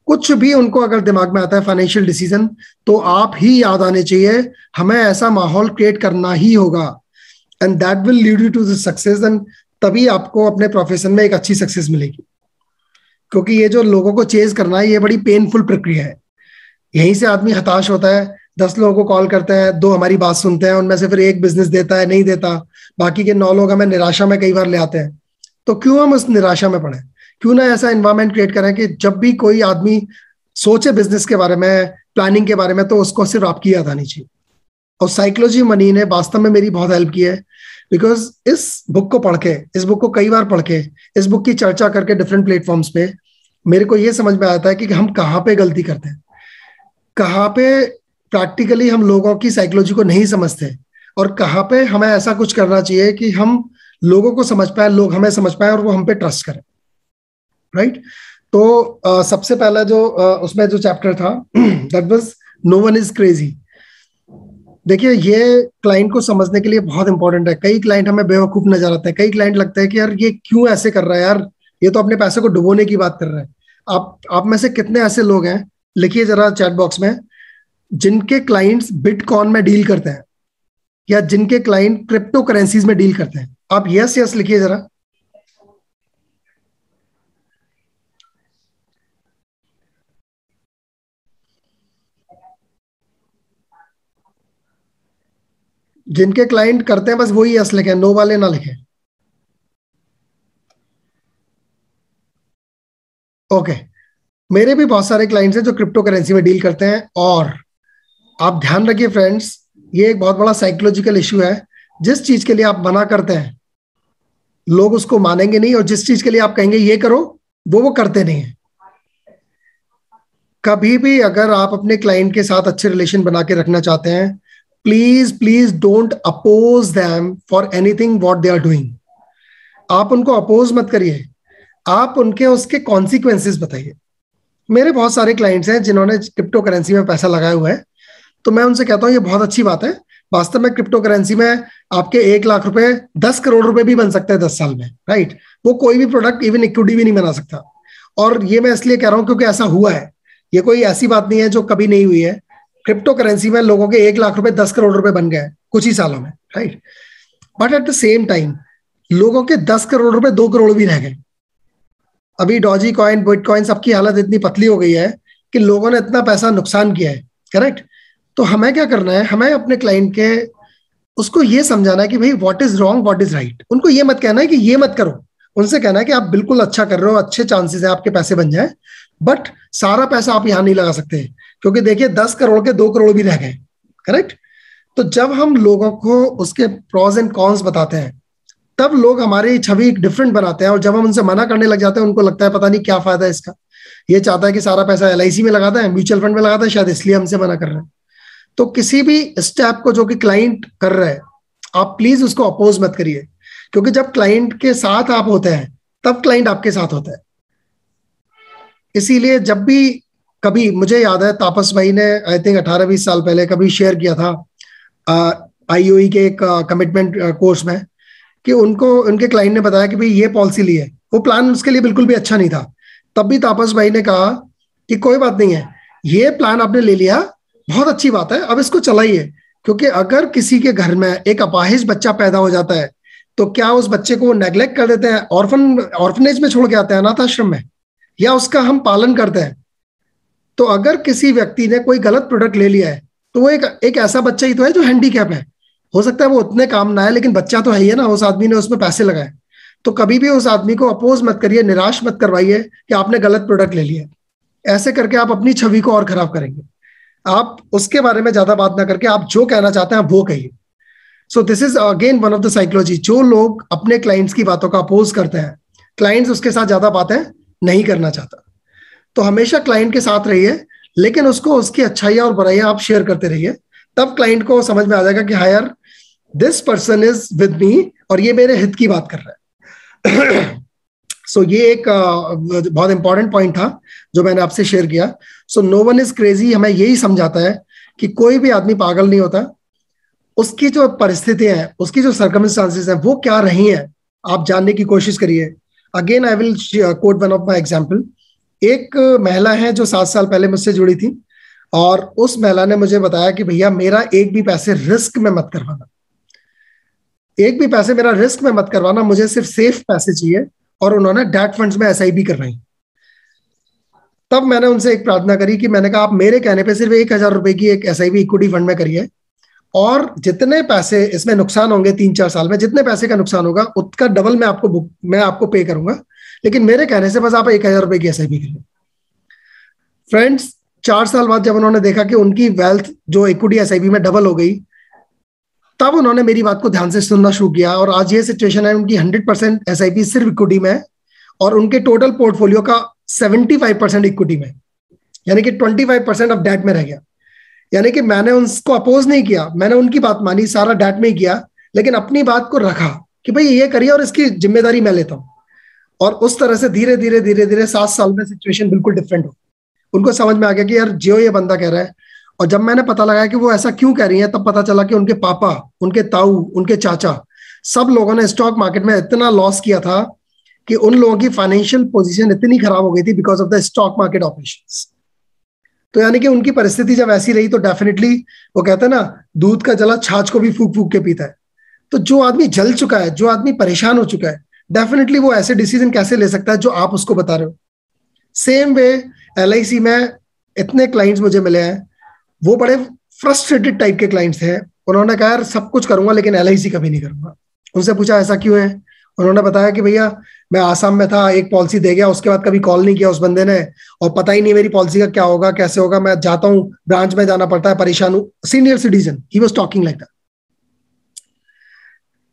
कुछ भी उनको अगर दिमाग में आता है फाइनेंशियल डिसीजन, तो आप ही याद आने चाहिए। हमें ऐसा माहौल क्रिएट करना ही होगा, and that will lead you to the success, एंड तभी आपको अपने प्रोफेशन में एक अच्छी सक्सेस मिलेगी। क्योंकि ये जो लोगों को चेज करना है, ये बड़ी पेनफुल प्रक्रिया है। यहीं से आदमी हताश होता है, 10 लोगों को कॉल करते हैं, 2 हमारी बात सुनते हैं, उनमें से फिर 1 बिजनेस देता है, नहीं देता, बाकी के 9 लोग हमें निराशा में कई बार ले आते हैं। तो क्यों हम उस निराशा में पड़े? क्यों ना ऐसा एनवायरनमेंट क्रिएट करें कि जब भी कोई आदमी सोचे बिजनेस के बारे में, प्लानिंग के बारे में, तो उसको सिर्फ आपकी याद आनी चाहिए। और साइकोलॉजी मनी ने वास्तव में मेरी बहुत हेल्प की है, बिकॉज इस बुक को पढ़ के, इस बुक को कई बार पढ़ के, इस बुक की चर्चा करके डिफरेंट प्लेटफॉर्म्स पे, मेरे को ये समझ में आता है कि हम कहाँ पे गलती करते हैं, कहाँ पे प्रैक्टिकली हम लोगों की साइकोलॉजी को नहीं समझते, और कहाँ पे हमें ऐसा कुछ करना चाहिए कि हम लोगों को समझ पाए, लोग हमें समझ पाए, और वो हम पे ट्रस्ट करें। राइट? तो सबसे पहला जो उसमें जो चैप्टर था that was no one is crazy. देखिए ये क्लाइंट को समझने के लिए बहुत इंपॉर्टेंट है। कई क्लाइंट हमें बेवकूफ नजर आते हैं, कई क्लाइंट लगता है कि यार ये क्यों ऐसे कर रहा है, यार ये तो अपने पैसे को डुबोने की बात कर रहा है। आप में से कितने ऐसे लोग हैं, लिखिए जरा चैट बॉक्स में, जिनके क्लाइंट्स बिटकॉइन में डील करते हैं, या जिनके क्लाइंट क्रिप्टो करेंसीज में डील करते हैं। आप यस यस लिखिए जरा। जिनके क्लाइंट करते हैं बस वही यस लिखें, नो वाले ना लिखें। ओके, मेरे भी बहुत सारे क्लाइंट्स हैं जो क्रिप्टो करेंसी में डील करते हैं। और आप ध्यान रखिए फ्रेंड्स, ये एक बहुत बड़ा साइकोलॉजिकल इश्यू है। जिस चीज के लिए आप मना करते हैं लोग उसको मानेंगे नहीं, और जिस चीज के लिए आप कहेंगे ये करो, वो करते नहीं है। कभी भी अगर आप अपने क्लाइंट के साथ अच्छे रिलेशन बना के रखना चाहते हैं, please don't oppose them for anything what they are doing. आप उनको अपोज मत करिए, आप उनके उसके कॉन्सिक्वेंसेस बताइए। मेरे बहुत सारे क्लाइंट्स हैं जिन्होंने क्रिप्टो करेंसी में पैसा लगाया हुआ है, तो मैं उनसे कहता हूँ ये बहुत अच्छी बात है। वास्तव में क्रिप्टो करेंसी में आपके 1 लाख रुपए 10 करोड़ रुपए भी बन सकते हैं 10 साल में। राइट? वो कोई भी प्रोडक्ट इवन इक्विटी भी नहीं बना सकता। और ये मैं इसलिए कह रहा हूँ क्योंकि ऐसा हुआ है, ये कोई ऐसी बात नहीं है जो कभी नहीं हुई है। क्रिप्टो करेंसी में लोगों के 1 लाख रुपए 10 करोड़ रुपए बन गए कुछ ही सालों में। Right? But at the same time लोगों के 10 करोड़ रुपए 2 करोड़ भी रह गए। अभी डॉजी कॉइन, बिटकॉइन, सबकी हालत इतनी पतली हो गई है कि लोगों ने इतना पैसा नुकसान किया है। करेक्ट। तो हमें क्या करना है, हमें अपने क्लाइंट के उसको ये समझाना है कि भाई what is wrong, what is right. उनको ये मत कहना है कि ये मत करो, उनसे कहना है कि आप बिल्कुल अच्छा कर रहे हो, अच्छे चांसेस है आपके पैसे बन जाए, बट सारा पैसा आप यहां नहीं लगा सकते, क्योंकि देखिए 10 करोड़ के 2 करोड़ भी रह गए। करेक्ट। तो जब हम लोगों को उसके प्रॉज एंड कॉन्स बताते हैं, तब लोग हमारी छवि डिफरेंट बनाते हैं, और जब हम उनसे मना करने लग जाते हैं, उनको लगता है पता नहीं क्या फायदा है इसका, ये चाहता है कि सारा पैसा LIC में लगाता है, म्यूचुअल फंड में लगाता है, शायद इसलिए हमसे मना कर रहे हैं। तो किसी भी स्टेप को जो कि क्लाइंट कर रहा है, आप प्लीज उसको अपोज मत करिए, क्योंकि जब क्लाइंट के साथ आप होते हैं तब क्लाइंट आपके साथ होता है। इसीलिए जब भी कभी, मुझे याद है तापस भाई ने आई थिंक 18-20 साल पहले कभी शेयर किया था IOE के एक कमिटमेंट कोर्स में, कि उनको उनके क्लाइंट ने बताया कि भाई ये पॉलिसी ली है, वो प्लान उसके लिए बिल्कुल भी अच्छा नहीं था। तब भी तापस भाई ने कहा कि कोई बात नहीं है, ये प्लान आपने ले लिया, बहुत अच्छी बात है, अब इसको चलाइए, क्योंकि अगर किसी के घर में एक अपाहिज बच्चा पैदा हो जाता है तो क्या उस बच्चे को नेग्लेक्ट कर देते हैं, ऑर्फनेज में छोड़ के आते हैं, अनाथ आश्रम में, या उसका हम पालन करते हैं? तो अगर किसी व्यक्ति ने कोई गलत प्रोडक्ट ले लिया है तो वो एक ऐसा बच्चा ही तो है जो हैंडीकैप है, हो सकता है वो उतने काम ना है, लेकिन बच्चा तो है ही है ना, उस आदमी ने उसमें पैसे लगाए। तो कभी भी उस आदमी को अपोज मत करिए, निराश मत करवाइए कि आपने गलत प्रोडक्ट ले लिया। ऐसे करके आप अपनी छवि को और खराब करेंगे। आप उसके बारे में ज्यादा बात ना करके आप जो कहना चाहते हैं वो कहिए। So this is again one of the psychology. जो लोग अपने क्लाइंट्स की बातों का अपोज करते हैं, क्लाइंट्स उसके साथ ज्यादा बातें नहीं करना चाहता। तो हमेशा क्लाइंट के साथ रहिए, लेकिन उसको उसकी अच्छाइयां और बुराइयां आप शेयर करते रहिए, तब क्लाइंट को समझ में आ जाएगा कि हाँ यार, this person is with me और ये मेरे हित की बात कर रहा है। सो ये एक बहुत इंपॉर्टेंट पॉइंट था जो मैंने आपसे शेयर किया। So no one is crazy हमें यही समझाता है कि कोई भी आदमी पागल नहीं होता। उसकी जो परिस्थितियां हैं, उसकी जो सर्कमस्टांसेस हैं, वो क्या रही हैं, आप जानने की कोशिश करिए। Again I will quote one of my example. एक महिला है जो 7 साल पहले मुझसे जुड़ी थी, और उस महिला ने मुझे बताया कि भैया मेरा एक भी पैसे रिस्क में मत करवाना, एक भी पैसे मेरा रिस्क में मत करवाना, मुझे सिर्फ सेफ पैसे चाहिए। और उन्होंने डेट फंड्स में SIP करवाई। तब मैंने उनसे एक प्रार्थना करी कि मैंने कहा आप मेरे कहने पे सिर्फ 1000 रुपए की एक SIP इक्विटी फंड में करिए, और जितने पैसे इसमें नुकसान होंगे 3-4 साल में, जितने पैसे का नुकसान होगा उसका डबल मैं आपको पे करूंगा, लेकिन मेरे कहने से बस आप 1000 रुपए की SIP करिए। फ्रेंड्स, 4 साल बाद जब उन्होंने देखा कि उनकी वेल्थ जो इक्विटी SIP में डबल हो गई, तब उन्होंने मेरी बात को ध्यान से सुनना शुरू किया, और आज ये सिचुएशन है उनकी 100% SIP सिर्फ इक्विटी में, और उनके टोटल पोर्टफोलियो का 75% इक्विटी में, यानी कि 25% ऑफ डेट में रह गया। यानी कि मैंने उनको अपोज नहीं किया, मैंने उनकी बात मानी, सारा डेट में ही किया, लेकिन अपनी बात को रखा कि भाई ये करिए और इसकी जिम्मेदारी मैं लेता हूँ। और उस तरह से धीरे धीरे 7 साल में सिचुएशन बिल्कुल डिफरेंट हो। उनको समझ में आ गया कि यार जो ये बंदा कह रहा है, और जब मैंने पता लगाया कि वो ऐसा क्यों कह रही है, तब पता चला कि उनके पापा, उनके ताऊ, उनके चाचा, सब लोगों ने स्टॉक मार्केट में इतना लॉस किया था कि उन लोगों की फाइनेंशियल पोजीशन इतनी खराब हो गई थी because of the stock market operations. तो यानी कि उनकी परिस्थिति जब ऐसी रही, तो डेफिनेटली वो कहते हैं ना, दूध का जला छाछ को भी फूक फूक के पीता है। तो जो आदमी जल चुका है, जो आदमी परेशान हो चुका है, डेफिनेटली वो ऐसे डिसीजन कैसे ले सकता है जो आप उसको बता रहे हो। सेम वे LIC में इतने क्लाइंट्स मुझे मिले हैं, वो बड़े फ्रस्ट्रेटेड टाइप के क्लाइंट्स हैं। उन्होंने कहा यार सब कुछ करूंगा लेकिन LIC कभी नहीं करूंगा। उनसे पूछा ऐसा क्यों है, उन्होंने बताया कि भैया मैं आसाम में था, एक पॉलिसी दे गया, उसके बाद कभी कॉल नहीं किया उस बंदे ने, और पता ही नहीं मेरी पॉलिसी का क्या होगा, कैसे होगा, मैं जाता हूँ ब्रांच में जाना पड़ता है, परेशान हूँ। Senior citizen, he was talking like that.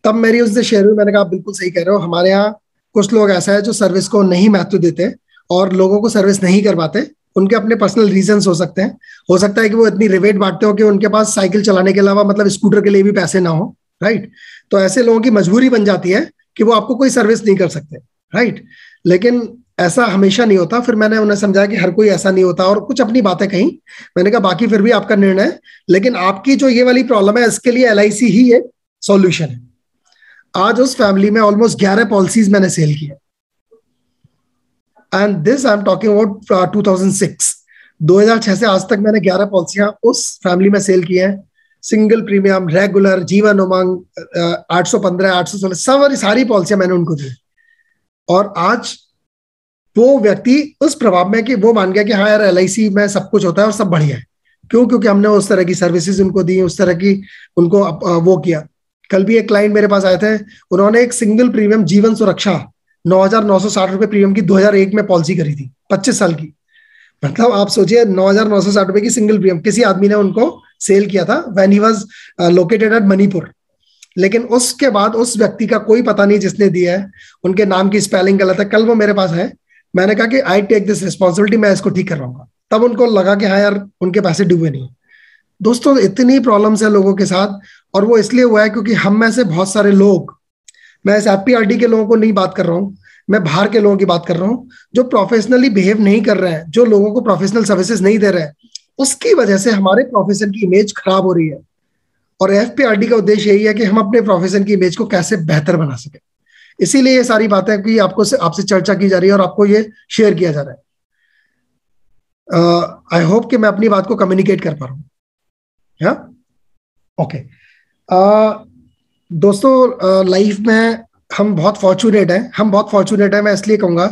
तब मेरी उससे शेयर हुई, मैंने कहा आप बिल्कुल सही कह रहे हो, हमारे यहाँ कुछ लोग ऐसा है जो सर्विस को नहीं महत्व देते और लोगों को सर्विस नहीं करवाते। उनके अपने पर्सनल रीजंस हो सकते हैं, हो सकता है कि वो इतनी रिवेट बांटते हो कि उनके पास साइकिल चलाने के अलावा मतलब स्कूटर के लिए भी पैसे ना हो, राइट। तो ऐसे लोगों की मजबूरी बन जाती है कि वो आपको कोई सर्विस नहीं कर सकते, राइट। लेकिन ऐसा हमेशा नहीं होता। फिर मैंने उन्हें समझाया कि हर कोई ऐसा नहीं होता, और कुछ अपनी बातें कही। मैंने कहा बाकी फिर भी आपका निर्णय है, लेकिन आपकी जो ये वाली प्रॉब्लम है इसके लिए LIC ही एक सॉल्यूशन है। आज उस फैमिली में ऑलमोस्ट 11 पॉलिसीज मैंने सेल की है, and this I am talking about 2006 से आज तक मैंने 11 पॉलिसियां उस फैमिली में सेल की हैं। Single premium, regular, Jeevan Umang, 815, 816 सारी पॉलिसियां मैंने उनको दी। और आज वो व्यक्ति उस प्रभाव में कि वो मान गया कि हाँ यार LIC में सब कुछ होता है और सब बढ़िया है। क्यों? क्योंकि हमने उस तरह की सर्विसेज उनको दी, उस तरह की उनको वो किया। कल भी एक क्लाइंट मेरे पास आए थे, उन्होंने एक सिंगल प्रीमियम जीवन सुरक्षा 9,960 रुपए प्रीमियम की 2001 में पॉलिसी करी थी, 25 साल की। मतलब आप सोचिए 9,960 रुपए की सिंगल प्रीमियम किसी आदमी ने उनको सेल किया था when he was located at Manipur. लेकिन उसके बाद उस व्यक्ति का कोई पता नहीं जिसने दिया है, उनके नाम की स्पेलिंग गलत है। कल वो मेरे पास है, मैंने कहा कि आई टेक दिस रिस्पॉन्सिबिलिटी, मैं इसको ठीक करवाऊंगा। तब उनको लगा कि हाँ यार उनके पैसे डूबे नहीं। दोस्तों इतनी प्रॉब्लम्स है लोगों के साथ, और वो इसलिए हुआ है क्योंकि हम में से बहुत सारे लोग, मैं इस FPRD के लोगों को नहीं बात कर रहा हूँ, मैं बाहर के लोगों की बात कर रहा हूँ, जो प्रोफेशनली बिहेव नहीं कर रहे हैं, जो लोगों को प्रोफेशनल सर्विसेज नहीं दे रहे हैं, उसकी वजह से हमारे प्रोफेशन की इमेज खराब हो रही है। और FPRD का उद्देश्य यही है कि हम अपने प्रोफेशन की इमेज को कैसे बेहतर बना सके। इसीलिए ये सारी बातें कि आपसे चर्चा की जा रही है और आपको ये शेयर किया जा रहा है। आई होप कि मैं अपनी बात को कम्युनिकेट कर पा रहा हूँ। ओके दोस्तों, लाइफ में हम बहुत फॉर्चुनेट हैं। मैं इसलिए कहूंगा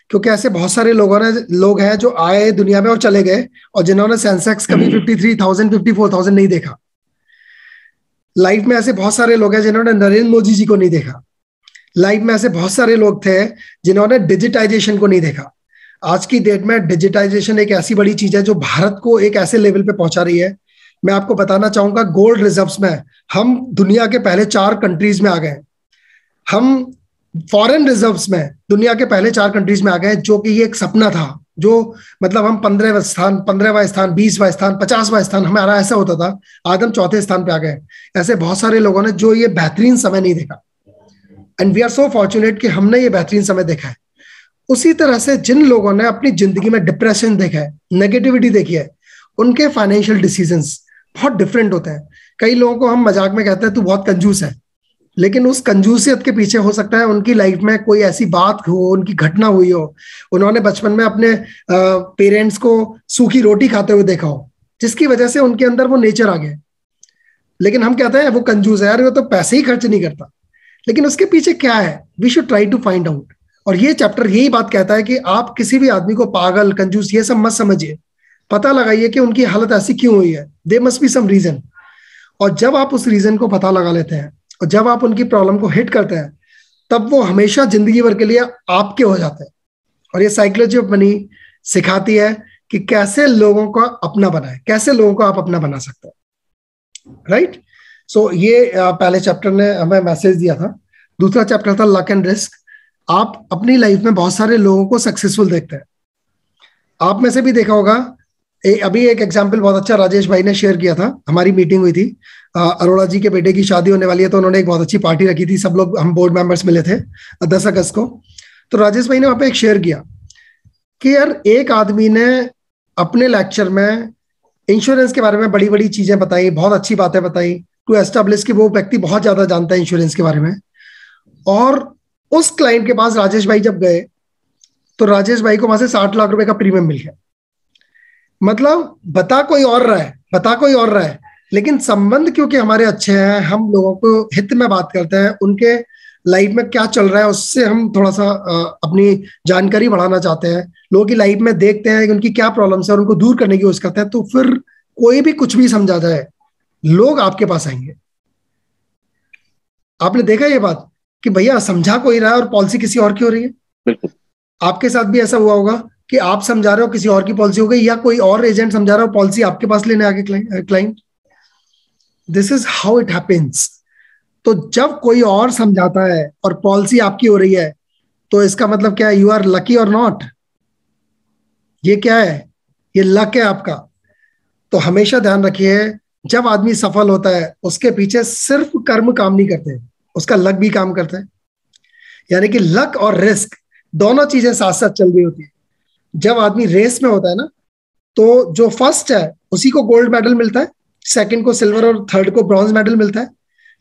क्योंकि ऐसे बहुत सारे लोग हैं जो आए दुनिया में और चले गए, और जिन्होंने सेंसेक्स कभी 53,000 54,000 नहीं देखा। लाइफ में ऐसे बहुत सारे लोग हैं जिन्होंने नरेंद्र मोदी जी को नहीं देखा। लाइफ में ऐसे बहुत सारे लोग थे जिन्होंने डिजिटाइजेशन को नहीं देखा। आज की डेट में डिजिटाइजेशन एक ऐसी बड़ी चीज है जो भारत को एक ऐसे लेवल पे पहुंचा रही है। मैं आपको बताना चाहूंगा, गोल्ड रिजर्व्स में हम दुनिया के पहले 4 कंट्रीज में आ गए। हम फॉरेन रिजर्व्स में दुनिया के पहले 4 कंट्रीज में आ गए, जो कि ये एक सपना था। जो मतलब हम 15वां स्थान, 20वां स्थान, 50वां स्थान हमारा ऐसा होता था, आज हम 4थे स्थान पे आ गए। ऐसे बहुत सारे लोगों ने जो ये बेहतरीन समय नहीं देखा, and we are so fortunate कि हमने ये बेहतरीन समय देखा है। उसी तरह से जिन लोगों ने अपनी जिंदगी में डिप्रेशन देखा है, नेगेटिविटी देखी है, उनके फाइनेंशियल डिसीजंस बहुत डिफरेंट होते हैं। कई लोगों को हम मजाक में कहते हैं तू बहुत कंजूस है, लेकिन उस कंजूसियत के पीछे हो सकता है उनकी लाइफ में कोई ऐसी बात हो, उनकी घटना हुई हो, उन्होंने बचपन में अपने पेरेंट्स को सूखी रोटी खाते हुए देखा हो, जिसकी वजह से उनके अंदर वो नेचर आ गया। लेकिन हम कहते हैं वो कंजूस है यार, वो तो पैसे ही खर्च नहीं करता। लेकिन उसके पीछे क्या है, we should try to find out. और ये चैप्टर यही बात कहता है कि आप किसी भी आदमी को पागल, कंजूस ये सब मत समझिए, पता लगाइए कि उनकी हालत ऐसी क्यों हुई है। They must be some reason. और जब आप उस रीजन को पता लगा लेते हैं और जब आप उनकी प्रॉब्लम को हिट करते हैं, तब वो हमेशा जिंदगी भर के लिए आपके हो जाते हैं। और ये साइकोलॉजी ऑफ मनी सिखाती है कि कैसे लोगों को अपना बनाए, कैसे लोगों को आप अपना बना सकते हैं। राइट। सो ये पहले चैप्टर ने हमें मैसेज दिया था। दूसरा चैप्टर था लक एंड रिस्क। आप अपनी लाइफ में बहुत सारे लोगों को सक्सेसफुल देखते हैं। आप में से भी देखा होगा, अभी एक एग्जाम्पल बहुत अच्छा राजेश भाई ने शेयर किया था। हमारी मीटिंग हुई थी, अरोड़ा जी के बेटे की शादी होने वाली है, तो उन्होंने एक बहुत अच्छी पार्टी रखी थी। सब लोग, हम बोर्ड मेंबर्स मिले थे 10 अगस्त को। तो राजेश भाई ने वहां पे एक शेयर किया कि यार एक आदमी ने अपने लेक्चर में इंश्योरेंस के बारे में बड़ी बड़ी चीजें बताई, बहुत अच्छी बातें बताई, टू एस्टेब्लिश कि वो व्यक्ति बहुत ज्यादा जानता है इंश्योरेंस के बारे में। और उस क्लाइंट के पास राजेश भाई जब गए तो राजेश भाई को वहां से 60 लाख रुपए का प्रीमियम मिल गया। मतलब बता कोई और रहा है, लेकिन संबंध क्योंकि हमारे अच्छे हैं, हम लोगों को हित में बात करते हैं, उनके लाइफ में क्या चल रहा है उससे हम थोड़ा सा अपनी जानकारी बढ़ाना चाहते हैं, लोगों की लाइफ में देखते हैं कि उनकी क्या प्रॉब्लम्स है और उनको दूर करने की कोशिश करते हैं, तो फिर कोई भी कुछ भी समझा जाए, लोग आपके पास आएंगे। आपने देखा ये बात कि भैया समझा कोई रहा है और पॉलिसी किसी और की हो रही है। बिल्कुल। आपके साथ भी ऐसा हुआ होगा कि आप समझा रहे हो, किसी और की पॉलिसी हो गई, या कोई और एजेंट समझा रहा हो, पॉलिसी आपके पास लेने आगे client. This is how it happens. तो जब कोई और समझाता है और पॉलिसी आपकी हो रही है, तो इसका मतलब क्या है? यू आर लकी और नॉट। ये क्या है? ये लक है आपका। तो हमेशा ध्यान रखिए, जब आदमी सफल होता है उसके पीछे सिर्फ कर्म काम नहीं करते, उसका लक भी काम करता है। यानी कि लक और रिस्क दोनों चीजें साथ साथ चल रही होती है। जब आदमी रेस में होता है ना, तो जो फर्स्ट है उसी को गोल्ड मेडल मिलता है, सेकंड को सिल्वर और थर्ड को ब्रॉन्ज मेडल मिलता है।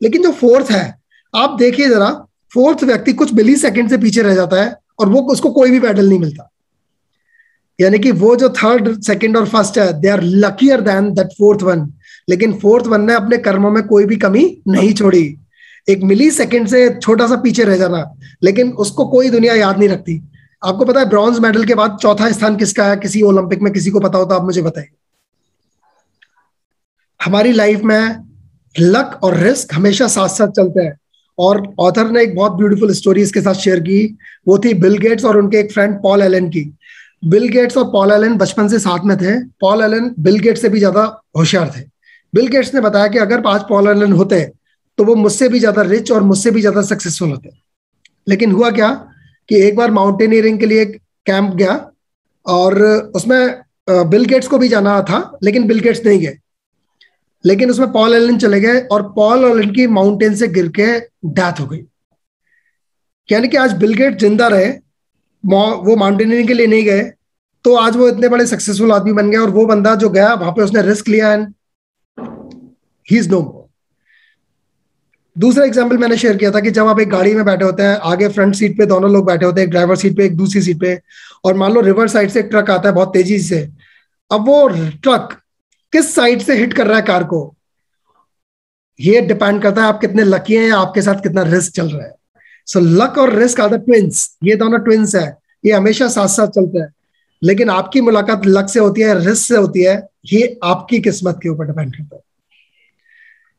लेकिन जो फोर्थ है, आप देखिए जरा, फोर्थ व्यक्ति कुछ मिली सेकंड से पीछे रह जाता है और वो उसको कोई भी मेडल नहीं मिलता। यानी कि वो जो थर्ड, सेकंड और फर्स्ट है, they are luckier than that fourth one, लेकिन फोर्थ वन ने अपने कर्मों में कोई भी कमी नहीं छोड़ी। एक मिली सेकेंड से छोटा सा पीछे रह जाना, लेकिन उसको कोई दुनिया याद नहीं रखती। आपको पता है ब्रॉन्ज मेडल के बाद चौथा स्थान किसका है किसी ओलंपिक में? किसी को पता हो तो आप मुझे बताइए। हमारी लाइफ में लक और रिस्क हमेशा साथ साथ चलते हैं, और ऑथर ने एक बहुत ब्यूटीफुल स्टोरी इसके साथ शेयर की। वो थी बिल गेट्स और उनके एक फ्रेंड पॉल एलन की। बिल गेट्स और पॉल एलन बचपन से साथ में थे। पॉल एलन बिल गेट्स से भी ज्यादा होशियार थे। बिल गेट्स ने बताया कि अगर आज पॉल एलन होते तो वो मुझसे भी ज्यादा रिच और मुझसे भी ज्यादा सक्सेसफुल होते। लेकिन हुआ क्या कि एक बार माउंटेनियरिंग के लिए एक कैंप गया, और उसमें बिल गेट्स को भी जाना था, लेकिन बिल गेट्स नहीं गए। लेकिन उसमें पॉल एलन चले गए, और पॉल एलन की माउंटेन से गिर के डेथ हो गई। यानी कि आज बिल गेट्स जिंदा रहे, वो माउंटेनियरिंग के लिए नहीं गए, तो आज वो इतने बड़े सक्सेसफुल आदमी बन गए। और वो बंदा जो गया वहां पे उसने रिस्क लिया, एंड ही इज नो मोर। दूसरा एग्जाम्पल मैंने शेयर किया था कि जब आप एक गाड़ी में बैठे होते हैं, आगे फ्रंट सीट पे दोनों लोग बैठे होते हैं, एक ड्राइवर सीट पे एक दूसरी सीट पे, और मान लो रिवर्स साइड से एक ट्रक आता है बहुत तेजी से। अब वो ट्रक किस साइड से हिट कर रहा है कार को, ये डिपेंड करता है आप कितने लकी हैं या आपके साथ कितना रिस्क चल रहा है। सो लक और रिस्क आर द ट्विंस, ये दोनों ट्विंस है, ये हमेशा साथ साथ चलते हैं। लेकिन आपकी मुलाकात लक से होती है, रिस्क से होती है, ये आपकी किस्मत के ऊपर डिपेंड करता है।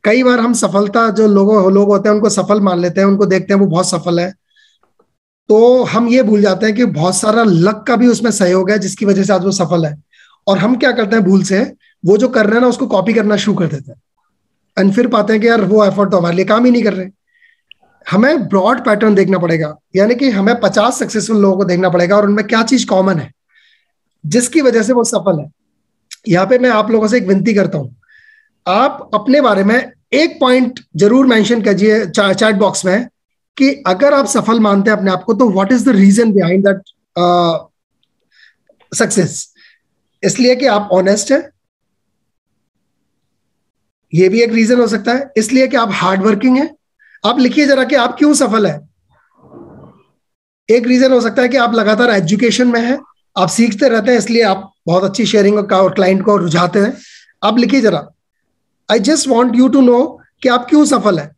कई बार हम सफलता जो लोग होते हैं उनको सफल मान लेते हैं, उनको देखते हैं वो बहुत सफल है, तो हम ये भूल जाते हैं कि बहुत सारा लक का भी उसमें सहयोग है जिसकी वजह से आज वो सफल है। और हम क्या करते हैं भूल से, वो जो कर रहे हैं ना उसको कॉपी करना शुरू कर देते हैं, एंड फिर पाते हैं कि यार वो एफर्ट तो हमारे लिए काम ही नहीं कर रहे। हमें ब्रॉड पैटर्न देखना पड़ेगा, यानी कि हमें 50 सक्सेसफुल लोगों को देखना पड़ेगा और उनमें क्या चीज कॉमन है जिसकी वजह से वो सफल है। यहाँ पे मैं आप लोगों से एक विनती करता हूं, आप अपने बारे में एक पॉइंट जरूर मेंशन कीजिए चैट बॉक्स में कि अगर आप सफल मानते हैं अपने आप को तो what is the reason behind that success. इसलिए कि आप ऑनेस्ट हैं, ये भी एक रीजन हो सकता है। इसलिए कि आप हार्ड वर्किंग हैं, आप लिखिए जरा कि आप क्यों सफल है। एक रीजन हो सकता है कि आप लगातार एजुकेशन में हैं, आप सीखते रहते हैं, इसलिए आप बहुत अच्छी शेयरिंग और क्लाइंट को रुझाते हैं। आप लिखिए जरा, I just want you to know कि आप क्यों सफल है।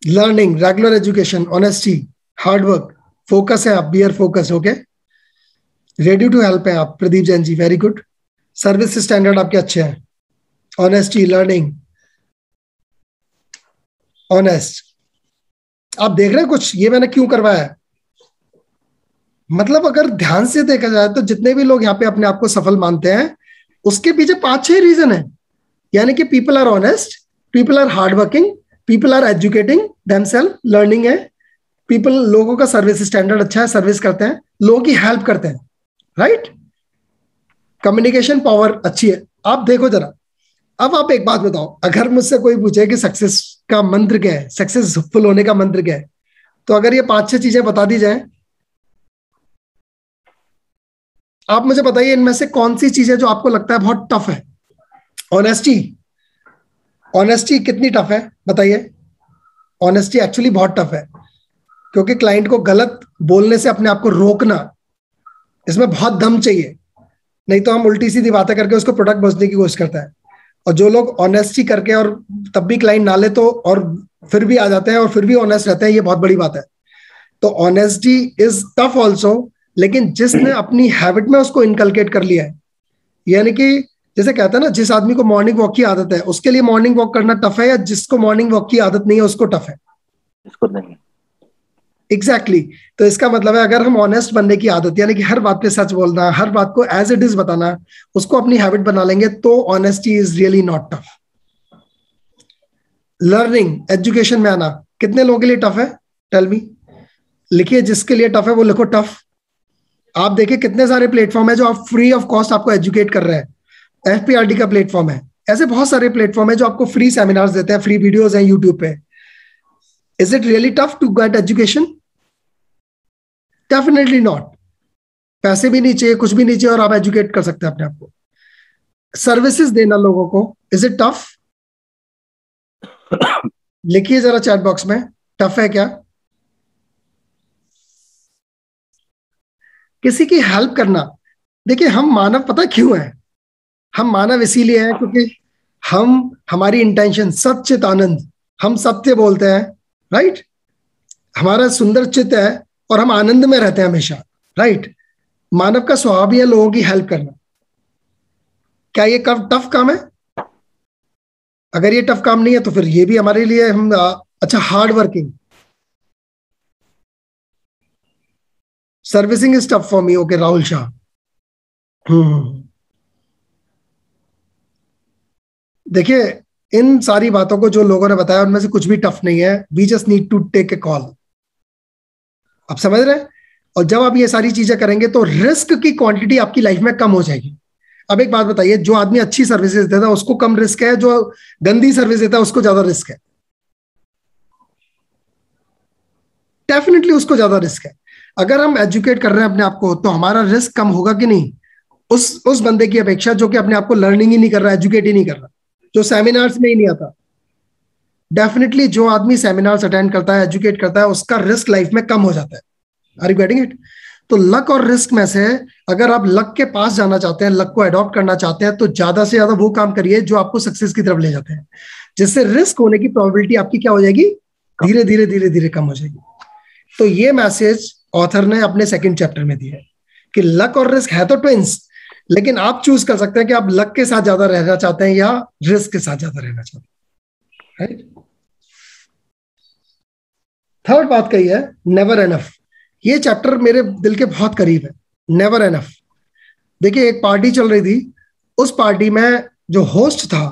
Learning, regular education, honesty, hard work, focus है आप, bear focus, okay. Ready to help है आप, Pradeep Jain ji, very good. Service standard आपके अच्छे हैं, ऑनेस्टी, लर्निंग, ऑनेस्ट। आप देख रहे हैं कुछ ये मैंने क्यों करवाया है? मतलब अगर ध्यान से देखा जाए तो जितने भी लोग यहाँ पे अपने आप को सफल मानते हैं उसके पीछे 5-6 रीजन है। यानी कि people are honest, people are hard working, people are educating themselves, learning है, पीपल, लोगों का सर्विस स्टैंडर्ड अच्छा है, सर्विस करते हैं, लोगों की हेल्प करते हैं, राइट, कम्युनिकेशन पावर अच्छी है। आप देखो जरा, अब आप एक बात बताओ, अगर मुझसे कोई पूछे कि सक्सेस का मंत्र क्या है, सक्सेसफुल होने का मंत्र क्या है, तो अगर ये 5-6 चीजें बता दी जाए, आप मुझे बताइए इनमें से कौन सी चीजें जो आपको लगता है बहुत टफ है। ऑनेस्टी, ऑनेस्टी कितनी टफ है बताइए। ऑनेस्टी एक्चुअली बहुत टफ है, क्योंकि क्लाइंट को गलत बोलने से अपने आप को रोकना, इसमें बहुत दम चाहिए, नहीं तो हम उल्टी सीधी बातें करके उसको प्रोडक्ट बेचने की कोशिश करता है। और जो लोग ऑनेस्टी करके और तब भी क्लाइंट ना ले तो और फिर भी आ जाते हैं और फिर भी ऑनेस्ट रहते हैं, ये बहुत बड़ी बात है। तो ऑनेस्टी इज टफ ऑल्सो, लेकिन जिसने अपनी हैबिट में उसको इनकलकेट कर लिया है, यानी कि जैसे कहते हैं ना, जिस आदमी को मॉर्निंग वॉक की आदत है उसके लिए मॉर्निंग वॉक करना टफ है, या जिसको मॉर्निंग वॉक की आदत नहीं है उसको टफ है? इसको नहीं। एग्जैक्टली तो इसका मतलब है अगर हम ऑनेस्ट बनने की आदत, यानी कि हर बात पे सच बोलना, हर बात को एज इट इज बताना, उसको अपनी हैबिट बना लेंगे तो honesty is really not tough. Learning, education में आना कितने लोगों के लिए टफ है? Tell me. लिखिए जिसके लिए टफ है वो लिखो टफ। आप देखिए कितने सारे प्लेटफॉर्म है जो आप फ्री ऑफ कॉस्ट आपको एजुकेट कर रहे हैं। FPRD का प्लेटफॉर्म है, ऐसे बहुत सारे प्लेटफॉर्म है जो आपको फ्री सेमिनार्स देते हैं, फ्री वीडियोस हैं यूट्यूब पे। Is it really tough to get education? Definitely not. पैसे भी नहीं चाहिए, कुछ भी नहीं चाहिए, और आप एजुकेट कर सकते हैं अपने आप को। सर्विसेज देना लोगों को, इज इट टफ? लिखिए जरा चैट बॉक्स में, टफ है क्या? किसी की हेल्प करना। देखिए हम मानव पता क्यों है, हम मानव इसीलिए है क्योंकि हमारी इंटेंशन सच्चित आनंद, हम सत्य बोलते हैं, राइट। हमारा सुंदर चित्त है और हम आनंद में रहते हैं हमेशा, राइट। मानव का स्वभाव है लोगों की हेल्प करना। क्या ये टफ काम है? अगर ये टफ काम नहीं है तो फिर ये भी हमारे लिए हम अच्छा hard working. Servicing is tough for me, okay Rahul Shah. देखिए इन सारी बातों को जो लोगों ने बताया उनमें से कुछ भी टफ नहीं है। We just need to take a call. आप समझ रहे हैं? और जब आप ये सारी चीजें करेंगे तो रिस्क की क्वांटिटी आपकी लाइफ में कम हो जाएगी। अब एक बात बताइए, जो आदमी अच्छी सर्विसेज देता है उसको कम रिस्क है, जो गंदी सर्विस देता है उसको ज्यादा रिस्क है? डेफिनेटली उसको ज्यादा रिस्क है। अगर हम एजुकेट कर रहे हैं अपने आप को तो हमारा रिस्क कम होगा कि नहीं उस बंदे की अपेक्षा जो कि अपने आप को लर्निंग ही नहीं कर रहा, एजुकेट ही नहीं कर रहा, जो सेमिनार्स में ही नहीं आता। डेफिनेटली जो आदमी सेमिनार्स अटेंड करता है, एजुकेट करता है, उसका रिस्क लाइफ में कम हो जाता है। Are you getting it? तो लक और रिस्क में से अगर आप लक के पास जाना चाहते हैं, लक को अडॉप्ट करना चाहते हैं, तो ज्यादा से ज्यादा वो काम करिए जो आपको सक्सेस की तरफ ले जाते हैं, जिससे रिस्क होने की प्रोबेबिलिटी आपकी क्या हो जाएगी, धीरे धीरे धीरे धीरे कम हो जाएगी। तो ये मैसेज ऑथर ने अपने सेकंड चैप्टर में दिया है कि लक और रिस्क है तो ट्विंस, लेकिन आप चूज कर सकते हैं कि आप लक के साथ ज्यादा रहना चाहते हैं या रिस्क के साथ ज्यादा रहना चाहते हैं, राइट। थर्ड बात कही है नेवर एनफ। ये चैप्टर मेरे दिल के बहुत करीब है, नेवर एनफ। देखिए एक पार्टी चल रही थी, उस पार्टी में जो होस्ट था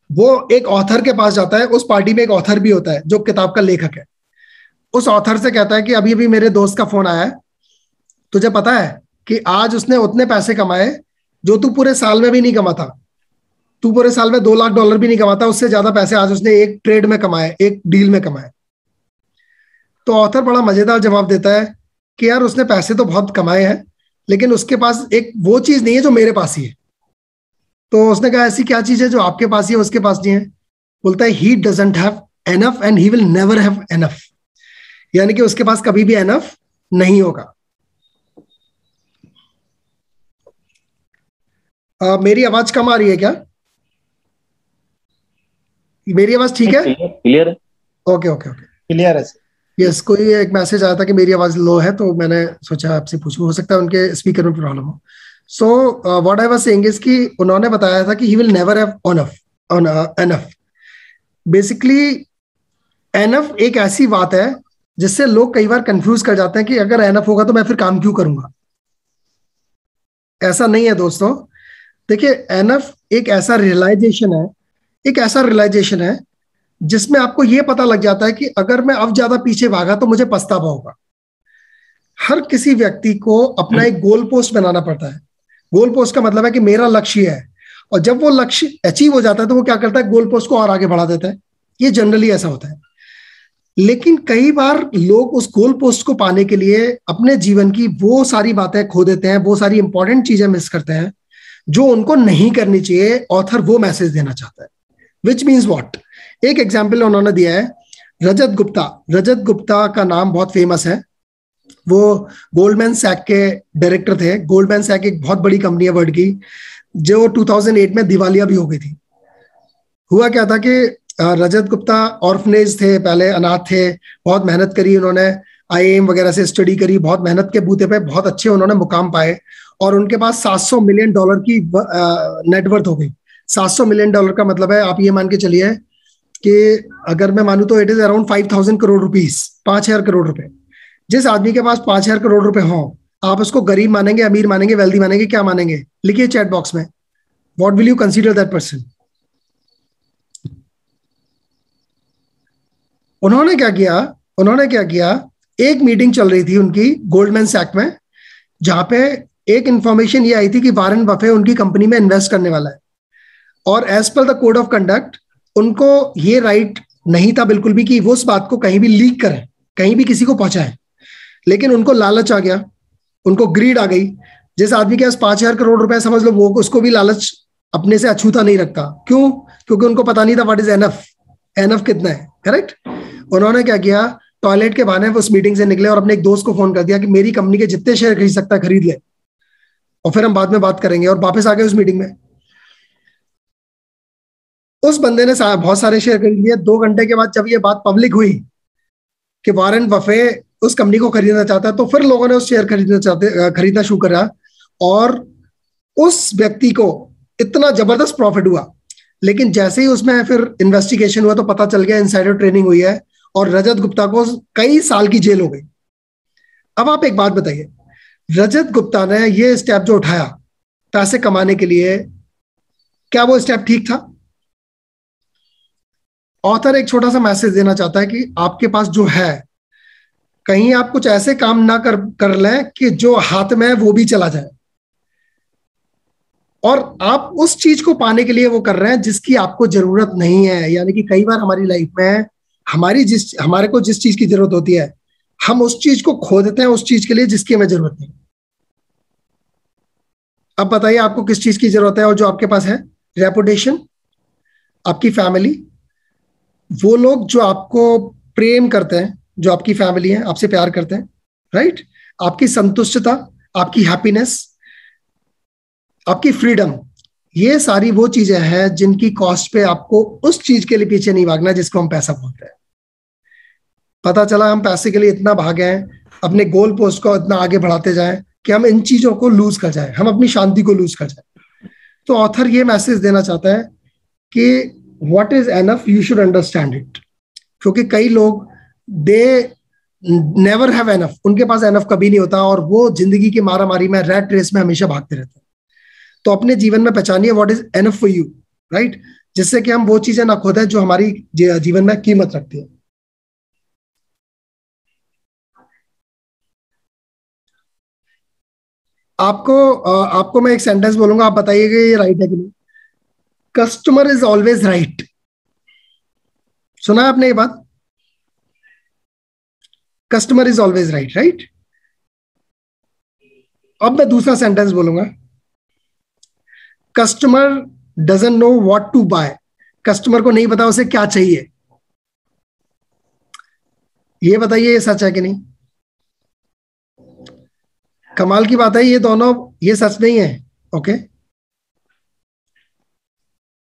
वो एक ऑथर के पास जाता है। उस पार्टी में एक ऑथर भी होता है जो किताब का लेखक है। उस ऑथर से कहता है कि अभी अभी मेरे दोस्त का फोन आया है, तुझे पता है कि आज उसने उतने पैसे कमाए जो तू पूरे साल में भी नहीं कमाता, तू पूरे साल में $2 लाख भी नहीं कमाता, उससे ज्यादा पैसे आज उसने एक ट्रेड में कमाए, एक डील में कमाए। तो ऑथर बड़ा मजेदार जवाब देता है कि यार उसने पैसे तो बहुत कमाए हैं लेकिन उसके पास एक वो चीज नहीं है जो मेरे पास ही है। तो उसने कहा ऐसी क्या चीज है जो आपके पास ही है उसके पास नहीं है? बोलता है he doesn't have enough and he will never have enough. यानी कि उसके पास कभी भी एनफ नहीं होगा। मेरी आवाज कम आ रही है क्या? मेरी आवाज ठीक है? क्लियर है? ओके ओके ओके, क्लियर है। यस, कोई एक मैसेज आया था कि मेरी आवाज लो है तो मैंने सोचा आपसे पूछूं, हो सकता है उनके स्पीकर में प्रॉब्लम हो। So what I was saying is कि उन्होंने बताया था कि he will never have enough. Basically enough एक ऐसी बात है जिससे लोग कई बार कंफ्यूज कर जाते हैं कि अगर एनफ होगा तो मैं फिर काम क्यों करूंगा। ऐसा नहीं है दोस्तों। देखिए एनफ एक ऐसा रियलाइजेशन है जिसमें आपको यह पता लग जाता है कि अगर मैं अब ज्यादा पीछे भागा तो मुझे पछतावा होगा। हर किसी व्यक्ति को अपना एक गोल पोस्ट बनाना पड़ता है। गोल पोस्ट का मतलब है कि मेरा लक्ष्य है, और जब वो लक्ष्य अचीव हो जाता है तो वो क्या करता है, गोल पोस्ट को और आगे बढ़ा देता है। ये जनरली ऐसा होता है। लेकिन कई बार लोग उस गोल पोस्ट को पाने के लिए अपने जीवन की वो सारी बातें खो देते हैं, वो सारी इंपॉर्टेंट चीजें मिस करते हैं जो उनको नहीं करनी चाहिए। ऑथर वो मैसेज देना चाहता है, विच मीन्स व्हाट। एक एग्जाम्पल उन्होंने दिया है रजत गुप्ता। रजत गुप्ता का नाम बहुत फेमस है, वो गोल्डमैन सैक के डायरेक्टर थे। गोल्डमैन सैक एक बहुत बड़ी कंपनी है वर्ल्ड की, जो 2008 में दिवालिया भी हो गई थी। हुआ क्या था कि रजत गुप्ता ऑर्फनेज थे, पहले अनाथ थे, बहुत मेहनत करी उन्होंने, IIM वगैरह से स्टडी करी, बहुत मेहनत के बूते पे बहुत अच्छे उन्होंने मुकाम पाए, और उनके पास $700 मिलियन की नेटवर्थ हो गई। $700 मिलियन का मतलब है, आप ये मान के चलिए कि अगर मैं मानूं तो it is around 5,000 crore rupees, 5,000 crore रुपए। जिस आदमी के पास 5,000 करोड़ रुपए हो, आप उसको गरीब मानेंगे, अमीर मानेंगे, वेल्दी मानेंगे, क्या मानेंगे? लिखिए चैट बॉक्स में, what will you consider that person. उन्होंने क्या किया, एक मीटिंग चल रही थी उनकी गोल्डमैन सैक में, जहां पे एक इंफॉर्मेशन ये आई थी कि वारेन बफे उनकी कंपनी में इन्वेस्ट करने वाला है, और as per the code of conduct उनको ये राइट नहीं था बिल्कुल भी कि वो उस बात को कहीं भी लीक करें, कहीं भी किसी को पहुंचाएं। लेकिन उनको लालच आ गया, उनको ग्रीड आ गई। जिस आदमी के पास 5,000 करोड़ रुपए, समझ लो वो उसको भी लालच अपने से अछूता नहीं रखता। क्यों? क्योंकि उनको पता नहीं था व्हाट इज एनफ, एनफ कितना है, करेक्ट। उन्होंने क्या किया, टॉयलेट के बहाने वो उस मीटिंग से निकले और अपने एक दोस्त को फोन कर दिया कि मेरी कंपनी के जितने शेयर खरीद सकता है खरीद ले, और फिर हम बाद में बात करेंगे, और वापस आ गए उस मीटिंग में। उस बंदे ने बहुत सारे शेयर खरीद लिए। 2 घंटे के बाद जब ये बात पब्लिक हुई कि वॉरेन बफे उस कंपनी को खरीदना चाहता है, तो फिर लोगों ने उस शेयर खरीदना शुरू करा, और उस व्यक्ति को इतना जबरदस्त प्रॉफिट हुआ। लेकिन जैसे ही उसमें फिर इन्वेस्टिगेशन हुआ तो पता चल गया इनसाइडर ट्रेडिंग हुई है, और रजत गुप्ता को कई साल की जेल हो गई। अब आप एक बात बताइए, रजत गुप्ता ने ये स्टेप जो उठाया पैसे कमाने के लिए, क्या वो स्टेप ठीक था? ऑथर एक छोटा सा मैसेज देना चाहता है कि आपके पास जो है, कहीं आप कुछ ऐसे काम ना कर लें कि जो हाथ में है वो भी चला जाए, और आप उस चीज को पाने के लिए वो कर रहे हैं जिसकी आपको जरूरत नहीं है। यानी कि कई बार हमारी लाइफ में हमारे को जिस चीज की जरूरत होती है, हम उस चीज को खो देते हैं उस चीज के लिए जिसकी हमें जरूरत नहीं। अब बताइए आपको किस चीज की जरूरत है और जो आपके पास है? रेपुटेशन, आपकी फैमिली, वो लोग जो आपको प्रेम करते हैं, जो आपकी फैमिली है, आपसे प्यार करते हैं, राइट? आपकी संतुष्टता, आपकी हैप्पीनेस, आपकी फ्रीडम, ये सारी वो चीजें हैं जिनकी कॉस्ट पे आपको उस चीज के लिए पीछे नहीं भागना जिसको हम पैसा बोलते हैं। पता चला हम पैसे के लिए इतना भागे हैं, अपने गोल पोस्ट को इतना आगे बढ़ाते जाएं कि हम इन चीजों को लूज कर जाएं, हम अपनी शांति को लूज कर जाएं। तो ऑथर ये मैसेज देना चाहता है कि what is enough, you should understand it. क्योंकि कई लोग दे नेवर हैव एनफ, उनके पास एनफ कभी नहीं होता, और वो जिंदगी की मारामारी में, रैट रेस में हमेशा भागते रहते हैं। तो अपने जीवन में पहचानिए what is enough for you, right? जिससे कि हम वो चीजें ना खो दें जो हमारी जीवन में कीमत रखती है। आपको मैं एक सेंटेंस बोलूंगा, आप बताइएगा ये राइट है कि नहीं। Customer is always right. सुना है आपने ये बात? Customer is always right, right? अब मैं दूसरा सेंटेंस बोलूंगा, customer doesn't know what to buy. Customer को नहीं पता उसे क्या चाहिए। ये बताइए ये सच है कि नहीं? कमाल की बात है, ये दोनों, ये सच नहीं है। ओके,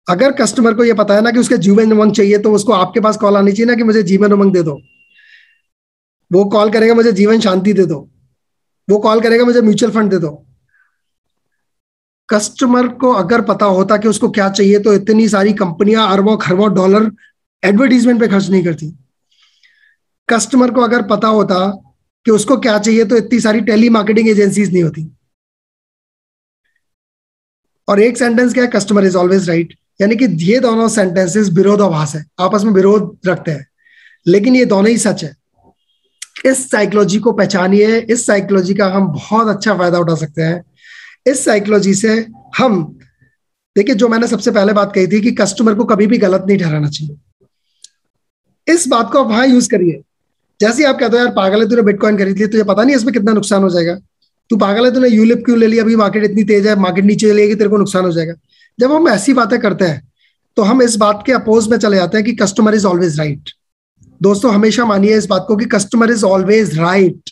अगर कस्टमर को ये पता है ना कि उसके जीवन उमंग चाहिए, तो उसको आपके पास कॉल आनी चाहिए ना कि मुझे जीवन उमंग दे दो। वो कॉल करेगा मुझे जीवन शांति दे दो, वो कॉल करेगा मुझे म्यूचुअल फंड दे दो। कस्टमर को अगर पता होता कि उसको क्या चाहिए, तो इतनी सारी कंपनियां अरबों खरबों डॉलर एडवर्टीजमेंट पे खर्च नहीं करती। कस्टमर को अगर पता होता कि उसको क्या चाहिए, तो इतनी सारी टेली मार्केटिंग एजेंसीज नहीं होती। और एक सेंटेंस क्या है? Customer is always right. यानी कि ये दोनों सेंटेंसेस विरोधाभास है, आपस में विरोध रखते हैं, लेकिन ये दोनों ही सच है। इस साइकोलॉजी को पहचानिए, इस साइकोलॉजी का हम बहुत अच्छा फायदा उठा सकते हैं। इस साइकोलॉजी से हम, देखिए, जो मैंने सबसे पहले बात कही थी कि कस्टमर को कभी भी गलत नहीं ठहराना चाहिए, इस बात को आप वहां यूज करिए। जैसे आप कहते हो यार पागल है, तूने बिटकॉइन खरीद ली, तुझे पता नहीं इसमें कितना नुकसान हो जाएगा, तू पागल है, तूने यूलिप क्यों ले लिया, अभी मार्केट इतनी तेज है, मार्केट नीचे चलेगी, तेरे को नुकसान हो जाएगा। जब हम ऐसी बातें करते हैं तो हम इस बात के अपोज में चले जाते हैं कि कस्टमर इज ऑलवेज राइट। दोस्तों, हमेशा मानिए इस बात को कि कस्टमर इज ऑलवेज राइट।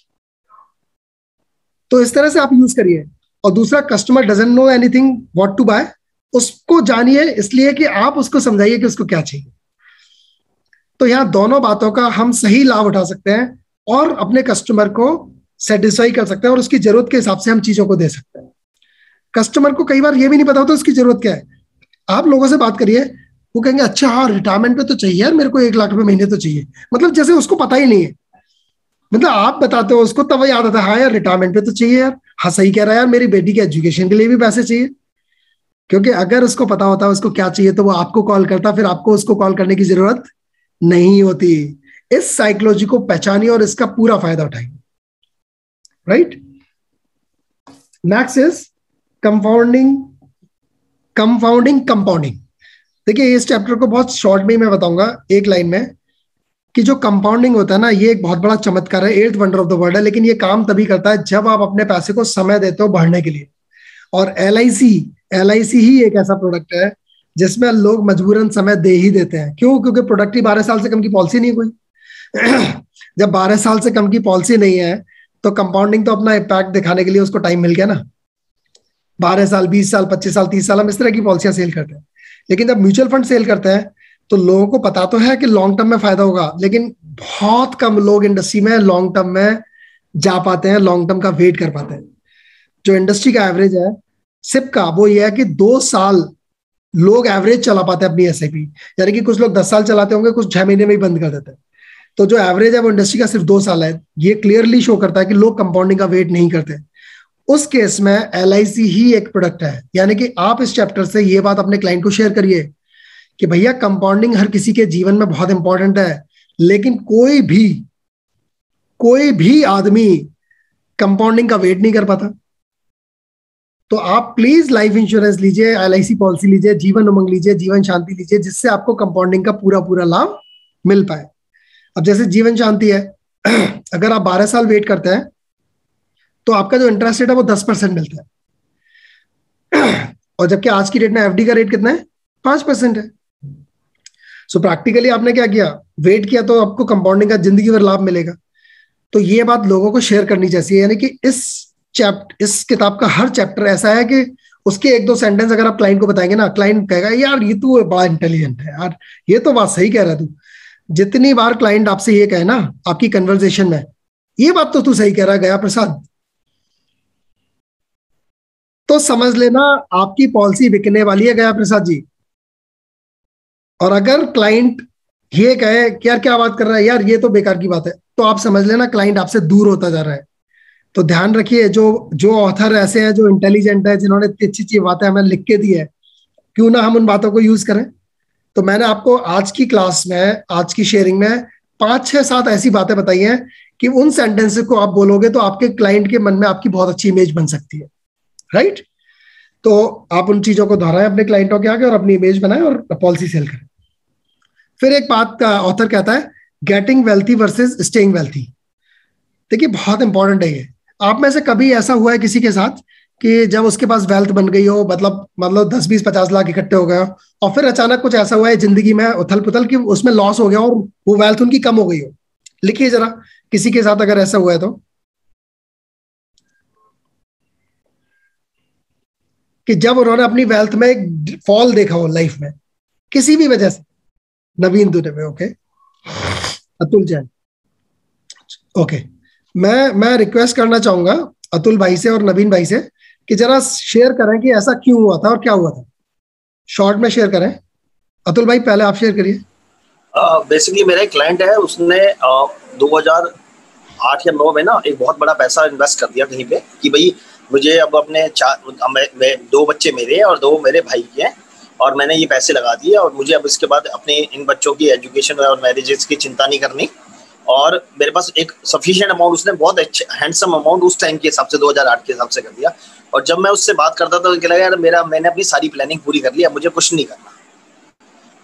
तो इस तरह से आप यूज करिए। और दूसरा, customer doesn't know anything what to buy, उसको जानिए इसलिए कि आप उसको समझाइए कि उसको क्या चाहिए। तो यहाँ दोनों बातों का हम सही लाभ उठा सकते हैं और अपने कस्टमर को सेटिस्फाई कर सकते हैं और उसकी जरूरत के हिसाब से हम चीजों को दे सकते हैं। कस्टमर को कई बार ये भी नहीं पता होता उसकी जरूरत क्या है। आप लोगों से बात करिए, वो कहेंगे अच्छा हाँ रिटायरमेंट पे तो चाहिए यार, मेरे को 1 लाख रुपए महीने तो चाहिए। मतलब जैसे उसको पता ही नहीं है। मतलब आप बताते हो उसको, तब याद आता है हाँ यार रिटायरमेंट पे तो चाहिए यार, हाँ सही कह रहा है यार, मेरी बेटी के एजुकेशन के लिए भी पैसे चाहिए। क्योंकि अगर उसको पता होता है उसको क्या चाहिए तो वो आपको कॉल करता, फिर आपको उसको कॉल करने की जरूरत नहीं होती। इस साइकोलॉजी को पहचानिए और इसका पूरा फायदा उठाइए। Right, next is compounding. देखिए इस चैप्टर को बहुत शॉर्ट में मैं बताऊंगा, एक लाइन में, कि जो कंपाउंडिंग होता है ना, ये एक बहुत बड़ा चमत्कार है, 8th wonder of the world है। लेकिन ये काम तभी करता है जब आप अपने पैसे को समय देते हो बढ़ने के लिए। और LIC ही एक ऐसा प्रोडक्ट है जिसमें लोग मजबूरन समय दे ही देते हैं। क्यों? क्योंकि प्रोडक्ट ही 12 साल से कम की पॉलिसी नहीं कोई। जब 12 साल से कम की पॉलिसी नहीं है तो कंपाउंडिंग तो अपना इम्पैक्ट दिखाने के लिए उसको टाइम मिल गया ना। 12 साल, 20 साल, 25 साल, 30 साल हम इस तरह की पॉलिसियां सेल करते हैं। लेकिन जब म्यूचुअल फंड सेल करते हैं तो लोगों को पता तो है कि लॉन्ग टर्म में फायदा होगा, लेकिन बहुत कम लोग इंडस्ट्री में लॉन्ग टर्म में जा पाते हैं, लॉन्ग टर्म का वेट कर पाते हैं। जो इंडस्ट्री का एवरेज है सिप का, वो ये है कि 2 साल लोग एवरेज चला पाते हैं अपनी एसआईपी, यानी कि कुछ लोग 10 साल चलाते होंगे, कुछ 6 महीने में ही बंद कर देते हैं। तो जो एवरेज है वो इंडस्ट्री का सिर्फ 2 साल है। ये क्लियरली शो करता है कि लोग कंपाउंडिंग का वेट नहीं करते। उस केस में LIC ही एक प्रोडक्ट है। यानी कि आप इस चैप्टर से ये बात अपने क्लाइंट को शेयर करिए कि भैया कंपाउंडिंग हर किसी के जीवन में बहुत इंपॉर्टेंट है, लेकिन कोई भी आदमी कंपाउंडिंग का वेट नहीं कर पाता। तो आप प्लीज लाइफ इंश्योरेंस लीजिए, LIC पॉलिसी लीजिए, जीवन उमंग लीजिए, जीवन शांति लीजिए, जिससे आपको कंपाउंडिंग का पूरा लाभ मिल पाए। अब जैसे जीवन शांति है, अगर आप 12 साल वेट करते हैं तो आपका जो इंटरेस्ट रेट है वो 10% मिलता है, और जबकि आज की डेट में FD का रेट कितना है, 5% है। सो प्रैक्टिकली आपने क्या किया, वेट किया, तो आपको कंपाउंडिंग का जिंदगी भर लाभ मिलेगा। तो ये बात लोगों को शेयर करनी चाहिए। यानी कि इस किताब का हर चैप्टर ऐसा है कि उसके 1-2 सेंटेंस अगर आप क्लाइंट को बताएंगे ना, क्लाइंट कहेगा यार ये तू बड़ा इंटेलिजेंट है यार, ये तो बात सही कह रहा है तू। जितनी बार क्लाइंट आपसे ये कहे ना आपकी कन्वर्सेशन में, ये बात तो तू सही कह रहा है गया प्रसाद, तो समझ लेना आपकी पॉलिसी बिकने वाली है गया प्रसाद जी। और अगर क्लाइंट ये कहे कि यार क्या बात कर रहा है यार, ये तो बेकार की बात है, तो आप समझ लेना क्लाइंट आपसे दूर होता जा रहा है। तो ध्यान रखिए, जो ऑथर ऐसे हैं जो इंटेलिजेंट है, जिन्होंने इतनी अच्छी बातें हमें लिख के दी है, क्यों ना हम उन बातों को यूज करें। तो मैंने आपको आज की क्लास में, आज की शेयरिंग में 5, 6, 7 ऐसी बातें बताई हैं कि उन सेंटेंसेस को आप बोलोगे तो आपके क्लाइंट के मन में आपकी बहुत अच्छी इमेज बन सकती है, राइट। तो आप उन चीजों को दोहराएं अपने क्लाइंटों के आगे और अपनी इमेज बनाएं और पॉलिसी सेल करें। फिर एक बात का ऑथर कहता है, getting wealthy versus staying wealthy. देखिए बहुत इंपॉर्टेंट है ये। आप में से कभी ऐसा हुआ है किसी के साथ कि जब उसके पास वेल्थ बन गई हो, मतलब 10, 20, 50 लाख इकट्ठे हो गए हो, और फिर अचानक कुछ ऐसा हुआ है जिंदगी में उथल पुथल कि उसमें लॉस हो गया और वो वेल्थ उनकी कम हो गई हो। लिखिए जरा किसी के साथ अगर ऐसा हुआ है तो, कि जब उन्होंने अपनी वेल्थ में एक फॉल देखा हो लाइफ में किसी भी वजह से। नवीन दुबे, ओके। अतुल जैन, ओके। मैं रिक्वेस्ट करना चाहूंगा अतुल भाई से और नवीन भाई से कि जरा शेयर करें कि ऐसा क्यों हुआ था और क्या हुआ था, शॉर्ट में शेयर करें। अतुल भाई पहले आप शेयर करिए। बेसिकली मेरा एक क्लाइंट है, उसने 2008 या 9 में ना एक बहुत बड़ा पैसा इन्वेस्ट कर दिया कहीं पे कि भाई मुझे अब अपने 2 बच्चे मेरे हैं और 2 मेरे भाई के हैं, और मैंने ये पैसे लगा दिए और मुझे अब इसके बाद अपने इन बच्चों की एजुकेशन और मैरिजेस की चिंता नहीं करनी। और मेरे पास एक सफिशिएंट अमाउंट, उसने बहुत अच्छे हैंडसम अमाउंट उस टाइम के हिसाब से 2008 के हिसाब से कर दिया। और जब मैं उससे बात करता था तो लगा यार मैंने अपनी सारी प्लानिंग पूरी कर ली, अब मुझे कुछ नहीं करना।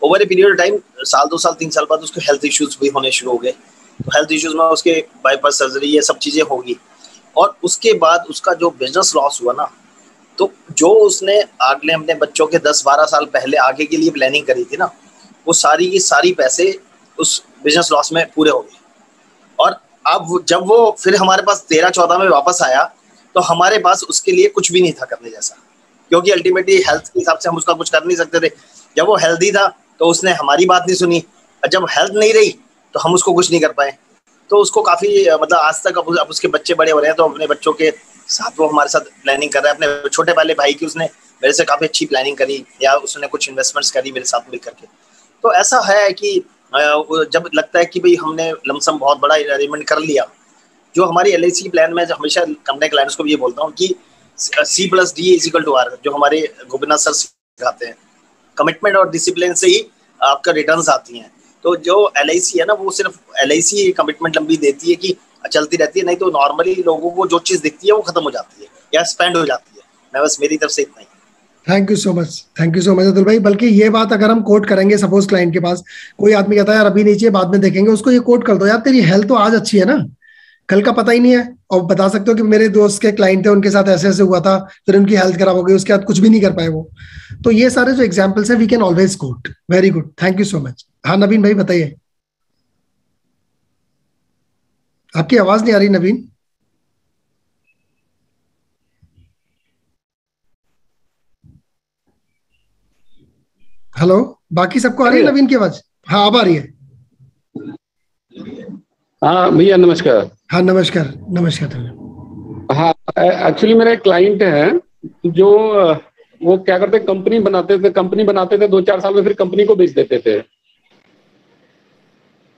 Over a period of time, साल 2 साल 3 साल बाद उसको हेल्थ इश्यूज भी होने शुरू हो गए। तो हेल्थ इश्यूज में उसके बाईपास सर्जरी, ये सब चीजें होगी। और उसके बाद उसका जो बिजनेस लॉस हुआ ना, तो जो उसने अगले अपने बच्चों के 10-12 साल पहले आगे के लिए प्लानिंग करी थी ना, वो सारी की सारी पैसे उस बिजनेस लॉस में पूरे हो गए। और अब जब वो फिर हमारे पास 13-14 में वापस आया तो हमारे पास उसके लिए कुछ भी नहीं था करने जैसा, क्योंकि अल्टीमेटली हेल्थ के हिसाब से हम उसका कुछ कर नहीं सकते थे। जब वो हेल्दी था तो उसने हमारी बात नहीं सुनी, और जब हेल्थ नहीं रही तो हम उसको कुछ नहीं कर पाए। तो उसको काफी मतलब आज तक अब उसके बच्चे बड़े हो रहे हैं तो अपने बच्चों के साथ वो हमारे साथ प्लानिंग कर रहा है। अपने छोटे वाले भाई की उसने मेरे से काफी अच्छी प्लानिंग करी, या उसने कुछ इन्वेस्टमेंट्स करी मेरे साथ मिल करके। तो ऐसा है कि जब लगता है कि भाई हमने लमसम बहुत बड़ा अरेंजमेंट कर लिया, जो हमारी LIC प्लान में हमेशा कंपनी क्लाइंट्स को भी ये बोलता हूँ कि C+D = R, जो हमारे गोपीनाथ सर सिखाते हैं, कमिटमेंट और डिसिप्लिन से ही आपका रिटर्न्स आती हैं। तो जो LIC है ना, वो सिर्फ LIC कमिटमेंट लंबी देती है कि चलती रहती है, नहीं तो नॉर्मली लोगों को जो चीज दिखती है वो खत्म हो जाती है या स्पेंड हो जाती है। मैं बस मेरी तरफ से इतना ही। Thank you so much Atul भाई। बल्कि ये बात अगर हम कोट करेंगे, सपोज क्लाइंट के पास कोई आदमी कहता है यार अभी नहीं चाहिए बाद में देखेंगे, उसको ये कोट कर दो, यार तेरी हेल्थ तो आज अच्छी है ना, कल का पता ही नहीं है। और बता सकते हो कि मेरे दोस्त के क्लाइंट थे, उनके साथ ऐसे ऐसे हुआ था, फिर उनकी हेल्थ खराब हो गई, उसके बाद कुछ भी नहीं कर पाए वो। तो ये सारे जो एग्जाम्पल्स है we can always quote. Very good, thank you so much. हाँ नवीन भाई बताइए। आपकी आवाज नहीं आ रही नवीन। हेलो, बाकी सबको आ रही है नवीन की आवाज? हाँ अब आ रही है। हाँ भैया नमस्कार। हाँ नमस्कार नमस्कार। हाँ एक्चुअली मेरा एक क्लाइंट है जो वो क्या करते, कंपनी बनाते थे 2-4 साल में, फिर कंपनी को बेच देते थे।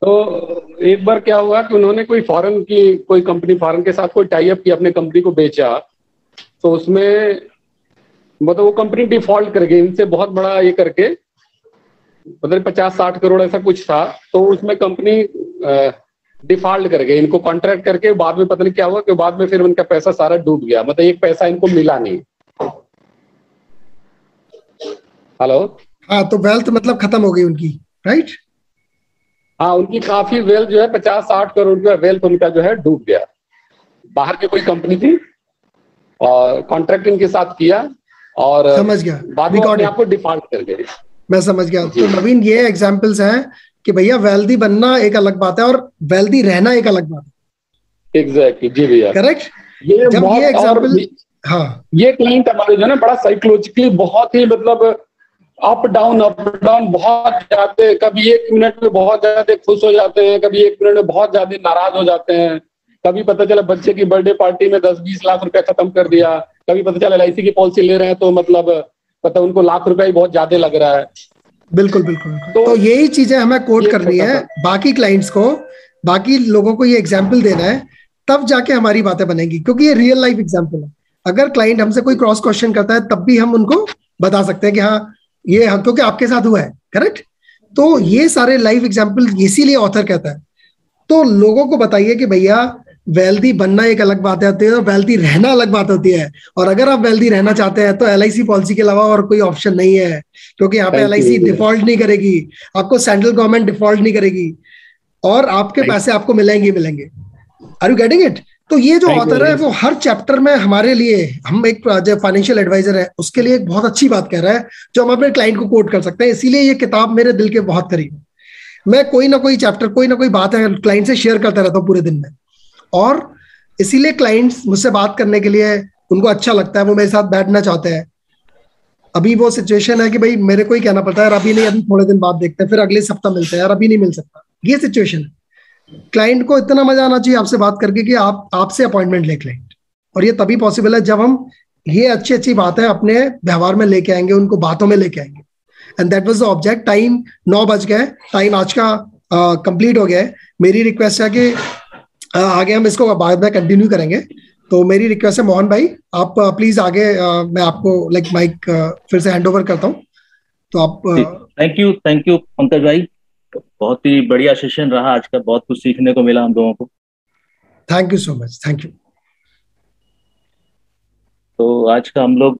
तो एक बार क्या हुआ कि उन्होंने कोई कंपनी फॉरेन के साथ कोई टाई अप किया, अपने कंपनी को बेचा, तो उसमें मतलब वो कंपनी डिफॉल्ट कर गई इनसे, बहुत बड़ा ये करके, मतलब 50-60 करोड़ ऐसा कुछ था। तो उसमें कंपनी डिफॉल्ट कर गई, इनको कॉन्ट्रैक्ट करके। बाद में पता नहीं क्या हुआ कि बाद में फिर उनका पैसा सारा डूब गया, मतलब एक पैसा इनको मिला नहीं। हेलो। हाँ, तो वेल्थ मतलब खत्म हो गई उनकी, राइट? हाँ, उनकी काफी वेल्थ जो है 50-60 करोड़ का वेल्थ उनका जो है डूब गया। बाहर की कोई कंपनी थी और कॉन्ट्रैक्टिंग के साथ किया और समझ गया, बाद में अपने आप को डिफॉल्ट कर गए। मैं समझ गया। तो नवीन, ये एग्जांपल्स हैं कि भैया वेल्दी बनना एक अलग बात है और वेल्दी रहना एक अलग बात है। एग्जैक्टली जी भैया, करेक्ट। ये जब ये एग्जांपल, हाँ, ये क्लाइंट हमारे जो है ना बड़ा साइकोलॉजिकली बहुत ही मतलब अप डाउन बहुत जाते, कभी 1 मिनट में बहुत ज्यादा खुश हो जाते हैं, कभी 1 मिनट में बहुत ज्यादा नाराज हो जाते हैं, कभी पता चला बच्चे की बर्थडे पार्टी में 10-20 लाख रुपया खत्म कर दिया, कभी पता चला LIC की पॉलिसी ले रहे हैं तो मतलब पता उनको लाख रुपया ही बहुत ज्यादा लग रहा है। बिल्कुल बिल्कुल। तो यही चीजें हमें कोट करनी है बाकी क्लाइंट्स को, बाकी लोगों को ये एग्जाम्पल देना है, तब जाके हमारी बातें बनेंगी, क्योंकि ये रियल लाइफ एग्जाम्पल है। अगर क्लाइंट हमसे कोई क्रॉस क्वेश्चन करता है तब भी हम उनको बता सकते हैं कि हाँ ये क्योंकि आपके साथ हुआ है, करेक्ट। तो ये सारे लाइव एग्जाम्पल इसीलिए ऑथर कहता है। तो लोगों को बताइए कि भैया वेल्दी बनना एक अलग बात होती है और वेल्दी रहना अलग बात होती है। और अगर आप वेल्दी रहना चाहते हैं तो LIC पॉलिसी के अलावा और कोई ऑप्शन नहीं है, क्योंकि यहाँ पे LIC डिफॉल्ट नहीं करेगी, आपको सेंट्रल गवर्नमेंट डिफॉल्ट नहीं करेगी और आपके पैसे आपको मिलेंगे। Are you getting it? तो ये जो ऑथर है वो हर चैप्टर में हमारे लिए, हम एक जो फाइनेंशियल एडवाइजर है उसके लिए एक बहुत अच्छी बात कह रहा है जो हम अपने क्लाइंट को कोट कर सकते हैं। इसीलिए ये किताब मेरे दिल के बहुत करीब है। मैं कोई ना कोई चैप्टर, कोई ना कोई बात है क्लाइंट से शेयर करता रहता हूँ पूरे दिन में, और इसीलिए क्लाइंट्स मुझसे बात करने के लिए उनको अच्छा लगता है, वो मेरे साथ बैठना चाहते हैं। अभी वो सिचुएशन है कि भाई मेरे को ही कहना पड़ता है, अभी नहीं, अभी थोड़े दिन बाद देखते हैं, फिर अगले सप्ताह मिलते हैं, यार अभी नहीं मिल सकता। ये सिचुएशन है। क्लाइंट को इतना मजा आना चाहिए आपसे बात करके कि आपसे अपॉइंटमेंट ले क्लाइंट, और ये तभी पॉसिबल है जब हम ये अच्छी बातें अपने व्यवहार में लेके आएंगे, उनको बातों में लेके आएंगे। And that was the object. Time 9 बज गए, टाइम आज का कंप्लीट हो गया है। मेरी रिक्वेस्ट है कि आगे हम इसको बाद में कंटिन्यू करेंगे। तो मेरी रिक्वेस्ट है मोहन भाई, आप प्लीज आगे, मैं आपको माइक फिर से हैंड ओवर करता हूँ, तो आप। थैंक यू पंकज भाई, बहुत ही बढ़िया सेशन रहा आज का, बहुत कुछ सीखने को मिला हम लोगों को। Thank you so much, thank you. तो आज का हम लोग